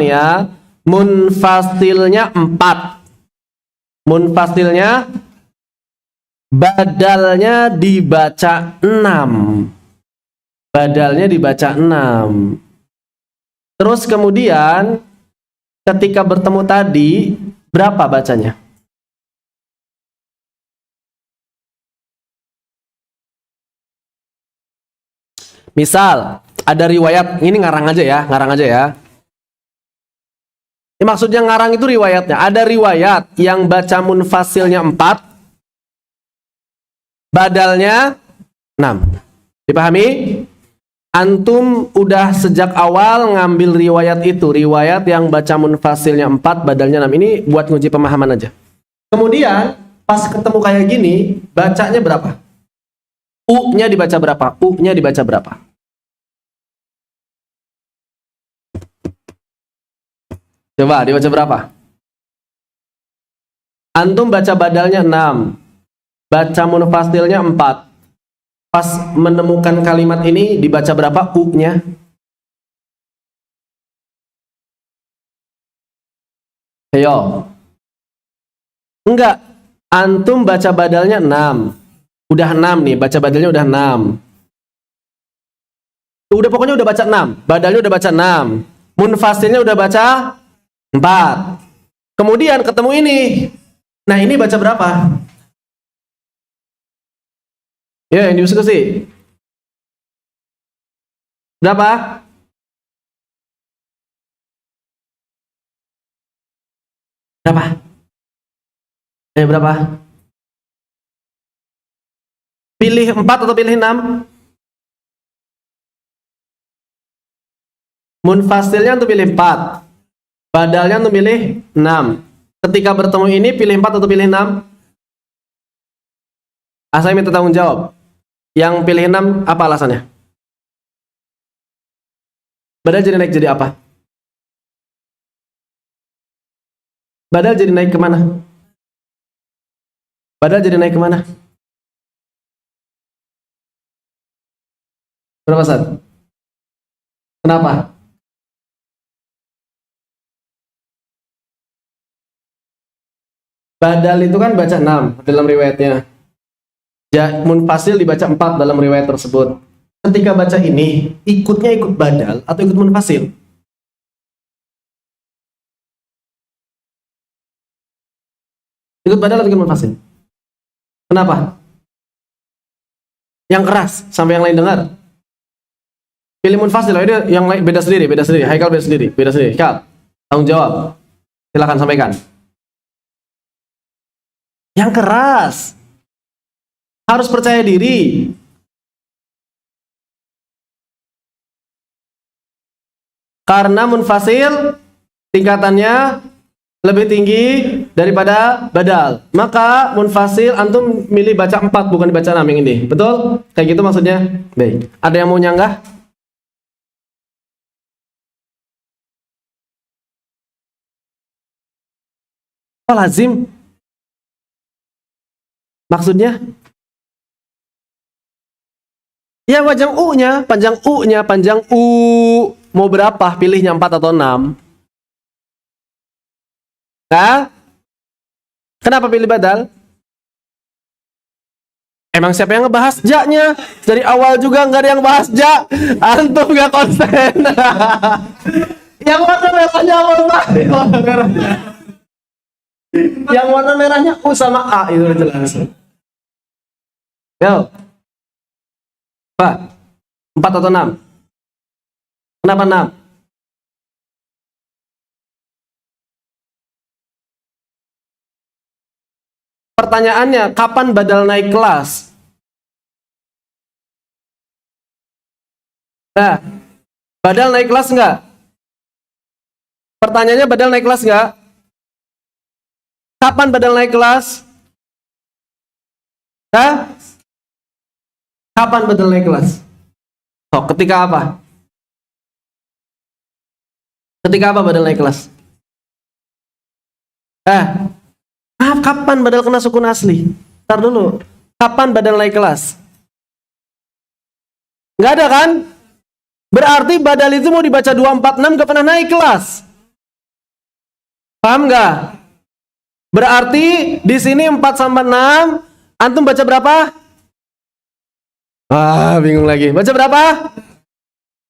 ya, munfasilnya 4. Munfasilnya badalnya dibaca 6. Badalnya dibaca 6. Terus kemudian ketika bertemu tadi berapa bacanya? Misal ada riwayat, ini ngarang aja ya, ngarang aja ya. Ini maksudnya ngarang itu riwayatnya. Ada riwayat yang baca munfasilnya 4, badalnya 6. Dipahami? Antum udah sejak awal ngambil riwayat itu, riwayat yang baca munfasilnya 4, badalnya 6. Ini buat nguji pemahaman aja. Kemudian pas ketemu kayak gini, bacanya berapa? U-nya dibaca berapa? U-nya dibaca berapa? Coba dibaca berapa? Antum baca badalnya 6, baca munfasilnya 4. Pas menemukan kalimat ini dibaca berapa U-nya? Ayo. Enggak. Antum baca badalnya 6. Udah 6 nih, baca badalnya udah 6. Udah pokoknya udah baca 6. Badalnya udah baca 6. Munfasilnya udah baca 4. Kemudian ketemu ini. Nah, ini baca berapa? Ya, yang diskusi. Berapa? Berapa? Berapa? Pilih 4 atau pilih 6? Munfasilnya untuk pilih 4. Badalnya untuk pilih 6. Ketika bertemu ini pilih 4 atau pilih 6? Saya minta tanggung jawab. Yang pilih 6 apa alasannya? Badal jadi naik jadi apa? Badal jadi naik kemana? Badal jadi naik kemana? Berapa saat? Kenapa? Badal itu kan baca 6 dalam riwayatnya. Munfasil dibaca 4 dalam riwayat tersebut. Ketika baca ini, ikutnya ikut badal atau ikut munfasil? Ikut badal atau ikut munfasil? Kenapa? Yang keras sampai yang lain dengar. Pilih munfasil, ini yang lain beda sendiri, beda sendiri. Haikal beda sendiri, beda sendiri. Haikal, tanggung jawab. Silakan sampaikan. Yang keras. Harus percaya diri. Karena munfasil tingkatannya lebih tinggi daripada badal. Maka munfasil antum milih baca 4 bukan dibaca 6 yang ini. Betul? Kayak gitu maksudnya? Baik. Ada yang mau nyanggah? Oh, lazim. Maksudnya? Ya panjang U-nya, panjang U-nya, panjang U. Mau berapa? Pilihnya 4 atau 6? Hah? Kenapa pilih badal? Emang siapa yang ngebahas ja-nya? Dari awal juga nggak ada yang bahas ja. Antum nggak konsen. Yang warna merahnya apa? Warna merahnya. Yang warna merahnya U sama A itu udah jelas. Yo. Pak, 4 atau 6? Kenapa 6? Pertanyaannya, kapan badal naik kelas? Nah, badal naik kelas nggak? Pertanyaannya, badal naik kelas nggak? Kapan badal naik kelas? Hah? Kapan badal naik kelas? Oh, ketika apa? Ketika apa badal naik kelas? Kapan badal kena sukun asli? Ntar dulu. Kapan badal naik kelas? Nggak ada kan? Berarti badal itu mau dibaca 246 gak pernah naik kelas. Paham nggak? Berarti di sini 4 sama 6, antum baca berapa? Bingung lagi. Baca berapa?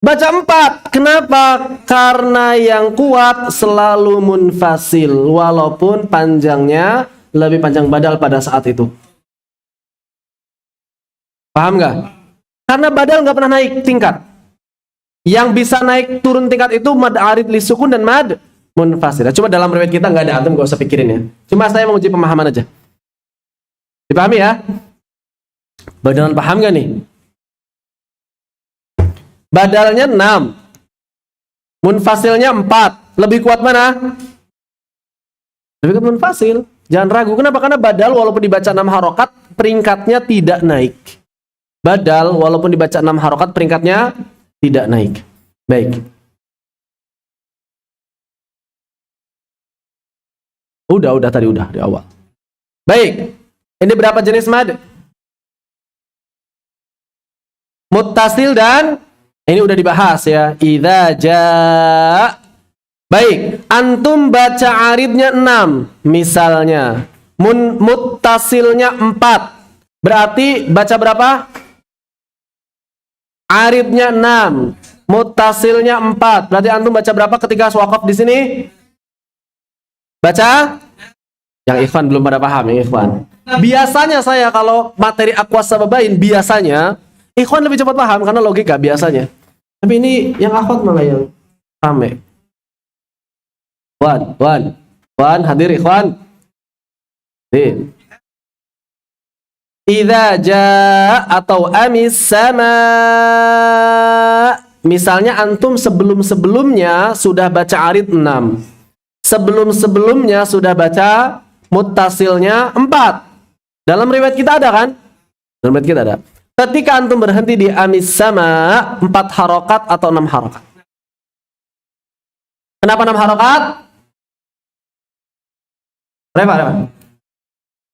Baca 4. Kenapa? Karena yang kuat selalu munfasil, walaupun panjangnya lebih panjang badal pada saat itu. Paham nggak? Karena badal nggak pernah naik tingkat. Yang bisa naik turun tingkat itu mad arid li sukun dan mad munfasil. Cuma dalam riwayat kita nggak ada, antum nggak usah pikirin ya. Cuma saya menguji pemahaman aja. Dipahami ya? Beneran paham gak nih? Badalnya 6, munfasilnya 4. Lebih kuat mana? Lebih kuat munfasil. Jangan ragu. Kenapa? Karena badal walaupun dibaca 6 harokat, peringkatnya tidak naik. Badal walaupun dibaca 6 harokat, peringkatnya tidak naik. Baik. Udah tadi udah di awal. Baik. Ini berapa jenis mad? Muttasil dan ini udah dibahas ya. Idza jaa. Baik, antum baca aridnya 6 misalnya. Muttasilnya 4. Berarti baca berapa? Aridnya 6, muttasilnya 4. Berarti antum baca berapa ketika waqaf di sini? Baca? Yang ikhwan belum pada paham ya ikhwan. Biasanya saya kalau materi aqwas sababain biasanya ikhwan lebih cepat paham karena logika biasanya. Tapi ini yang akhwat malah yang rame. Wan, hadir ikhwan. Idza jaa atau amis sama. Misalnya antum sebelum-sebelumnya sudah baca arid 6. Sebelum-sebelumnya sudah baca muttasilnya 4. Dalam riwayat kita ada kan? Dalam riwayat kita ada. Ketika antum berhenti di amis sama 4 harokat atau 6 harokat. Kenapa 6 harokat? Reva.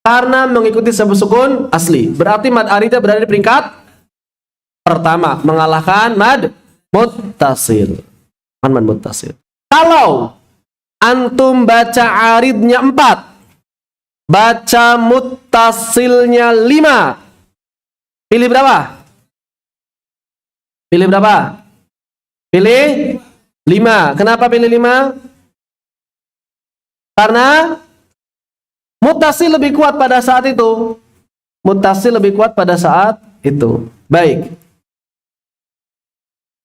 Karena mengikuti sebut sukun asli. Berarti mad aridnya berada di peringkat pertama, mengalahkan mad muttasil. Mad muttasil. Kalau antum baca aridnya 4, baca muttasilnya 5. Pilih berapa? Pilih berapa? Pilih 5. Kenapa pilih 5? Karena muttasil lebih kuat pada saat itu. Muttasil lebih kuat pada saat itu. Baik.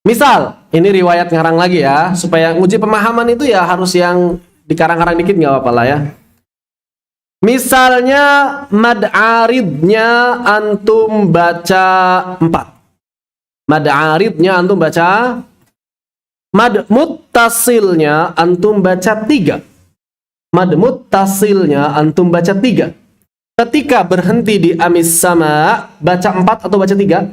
Misal, ini riwayat ngarang lagi ya. Supaya nguji pemahaman itu ya harus yang dikarang-karang dikit nggak apa-apa lah ya. Misalnya mad aridnya antum baca 4. Mad aridnya antum baca. Mad muttasilnya antum baca 3. Mad muttasilnya antum baca 3. Ketika berhenti di amis sama, baca 4 atau baca 3?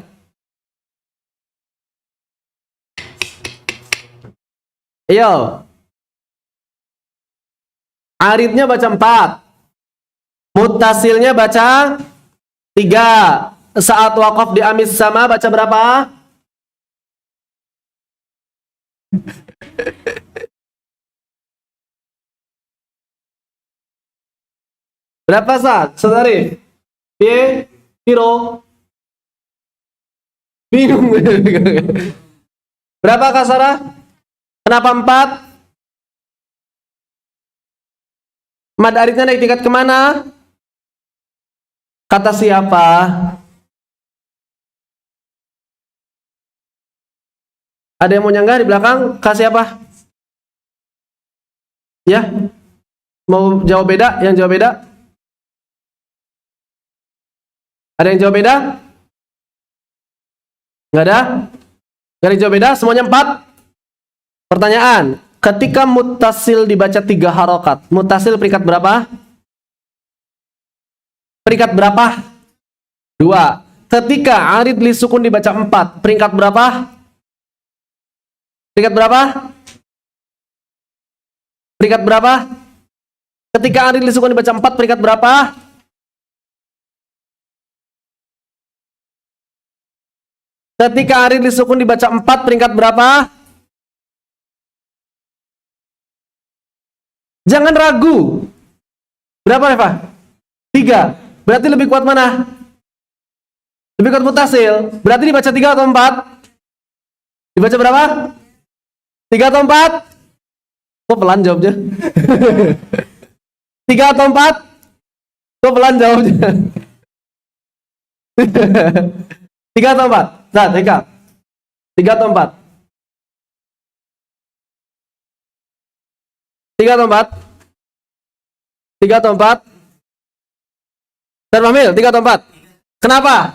Ayo. Aridnya baca 4. Muttasilnya baca 3. Saat waqaf di amis sama baca berapa? Berapa saat? Saudari? Piro? Bingung. Berapa kasarah? Kenapa 4? Mad aridnya naik tingkat kemana? Kata siapa? Ada yang mau nyanggah di belakang? Kata siapa? Ya? Mau jawab beda? Yang jawab beda? Ada yang jawab beda? Nggak ada? Nggak ada yang jawab beda? Semuanya 4? Pertanyaan, ketika muttasil dibaca 3 harokat, muttasil peringkat berapa? Peringkat berapa? 2. Ketika arid li sukun dibaca 4, peringkat berapa? Peringkat berapa? Peringkat berapa? Ketika arid li sukun dibaca 4, peringkat berapa? Ketika arid li sukun dibaca 4, peringkat berapa? Jangan ragu. Berapa, Reva? 3. Berarti lebih kuat mana? Lebih kuat muttasil. Berarti dibaca 3 atau 4? Dibaca berapa? 3 atau 4? Kok pelan jawabnya? 3 atau 4? Kok pelan jawabnya? 3 atau 4? Nah, 3 atau 4? 3 atau 4? 3 atau 4? Terpamil, 3 atau 4? Kenapa?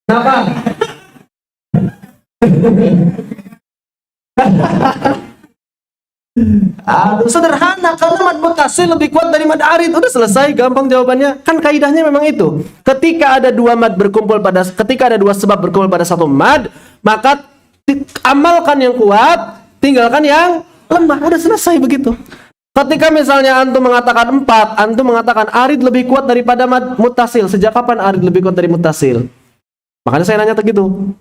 Kenapa? Aduh, sederhana, karena mad muttasil lebih kuat dari mad arid. Udah selesai, gampang jawabannya. Kan kaidahnya memang itu. Ketika ada dua sebab berkumpul pada satu mad, maka amalkan yang kuat, tinggalkan yang lemah. Udah selesai begitu. Ketika misalnya antum mengatakan 4, antum mengatakan arid lebih kuat daripada mad muttasil. Sejak kapan arid lebih kuat dari muttasil? Makanya saya nanya begitu.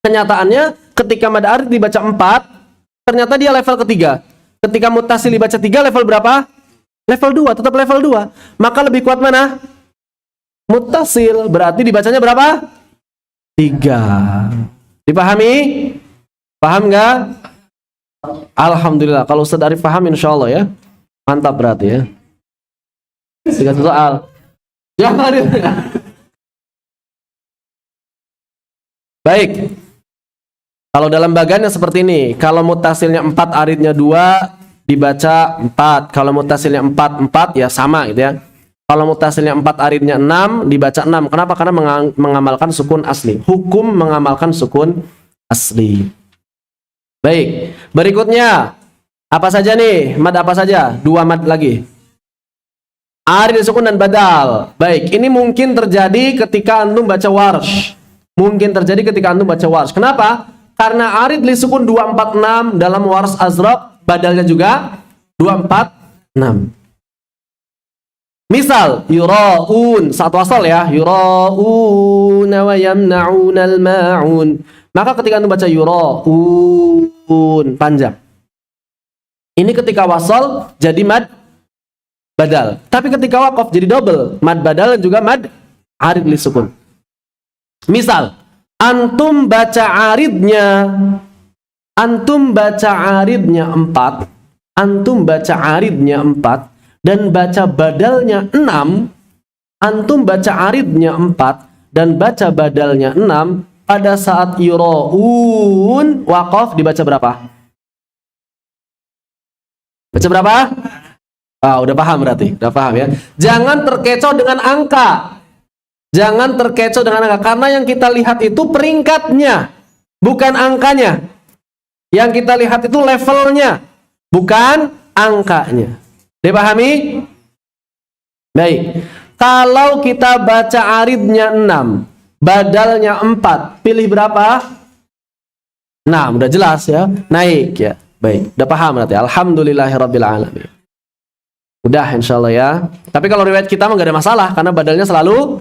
Kenyataannya ketika mad arid dibaca 4, ternyata dia level ketiga. Ketika muttasil dibaca 3, level berapa? Level 2, tetap level 2. Maka lebih kuat mana? Muttasil. Berarti dibacanya berapa? 3. Dipahami? Paham nggak? Alhamdulillah. Kalau Ustaz Arif paham, insya Allah ya. Mantap berarti ya. 3 soal. Jangan. Baik. Kalau dalam bagiannya seperti ini, kalau mutasilnya 4, aridnya 2, dibaca 4. Kalau mutasilnya 4 ya sama gitu ya. Kalau mutasilnya 4, aridnya 6, dibaca 6. Kenapa? Karena mengamalkan sukun asli. Hukum mengamalkan sukun asli. Baik, berikutnya apa saja nih? Mad apa saja? 2 mad lagi. Arid, sukun, dan badal. Baik, ini mungkin terjadi ketika antum baca warsh. Mungkin terjadi ketika antum baca warsh. Kenapa? Karena arid li sukun 246 dalam warsh azraq, badalnya juga 246. Misal yura'un, satu asal ya, yura'una wa yamna'unal ma'un. Maka ketika antum baca yura'un, panjang. Ini ketika wasal jadi mad badal. Tapi ketika waqaf jadi double, mad badal dan juga mad arid li sukun. Misal antum baca aridnya 4, dan baca badalnya 6, antum baca aridnya 4 dan baca badalnya 6, pada saat yura'un waqaf dibaca berapa? Baca berapa? Udah paham berarti, udah paham ya. Jangan terkecoh dengan angka. Jangan terkecoh dengan angka, karena yang kita lihat itu peringkatnya, bukan angkanya. Yang kita lihat itu levelnya, bukan angkanya. Dipahami? Baik. Kalau kita baca aridnya 6, badalnya 4, pilih berapa? 6, udah jelas ya, naik ya. Baik, udah paham berarti. Alhamdulillahirabbil alamin. Udah insyaallah ya. Tapi kalau riwayat kita mah gak ada masalah, karena badalnya selalu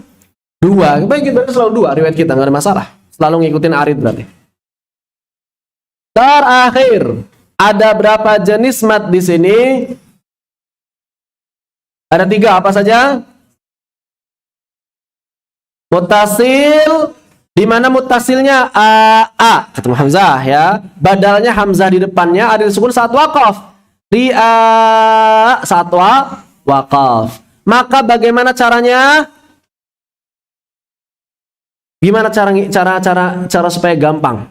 2. Baik, badalnya selalu 2, riwayat kita gak ada masalah. Selalu ngikutin arid berarti. Terakhir, ada berapa jenis mad di sini? Ada 3, apa saja? Muttasil, di mana muttasilnya a ketemu hamzah ya. Badalnya hamzah di depannya, ada sukun saat waqaf. Di saat waqaf. Maka bagaimana caranya? Gimana cara supaya gampang?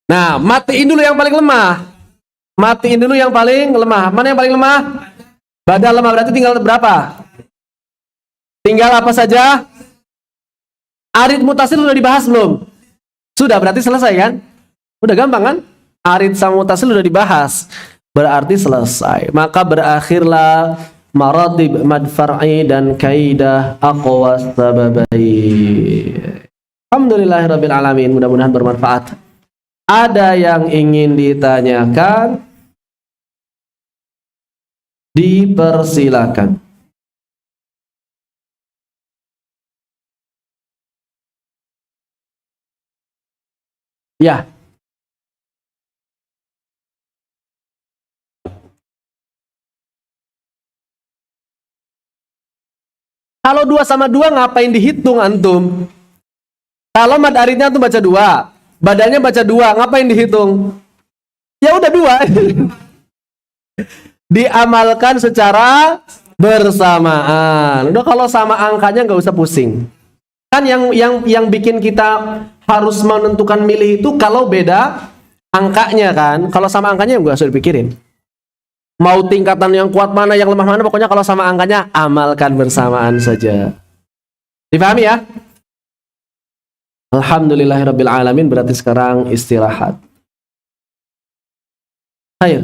Nah, matiin dulu yang paling lemah. Matiin dulu yang paling lemah. Mana yang paling lemah? Badal lemah, berarti tinggal berapa? Tinggal apa saja? Arid mutasil sudah dibahas belum? Sudah, berarti selesai kan? Udah gampang kan? Arid sama mutasil sudah dibahas. Berarti selesai. Maka berakhirlah maratib mad far'i dan kaidah aqwas sababai. Alhamdulillahirabbil alamin. Mudah-mudahan bermanfaat. Ada yang ingin ditanyakan? Dipersilakan. Ya. Kalau 2 sama 2 ngapain dihitung antum? Kalau mad aridnya tuh baca 2, badalnya baca 2, ngapain dihitung? Ya udah 2. Diamalkan secara bersamaan. Udah, kalau sama angkanya nggak usah pusing. Kan yang bikin kita harus menentukan milih itu kalau beda angkanya kan. Kalau sama angkanya nggak usah dipikirin. Mau tingkatan yang kuat mana, yang lemah mana, pokoknya kalau sama angkanya amalkan bersamaan saja. Dipahami ya? Alhamdulillahirabbil alamin, berarti sekarang istirahat. Ayo.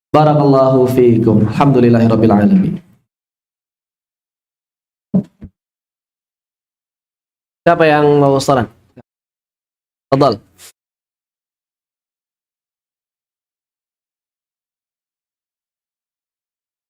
Barakallahu fiikum. Alhamdulillahirabbil alamin. Siapa yang mau saran? Fadhal.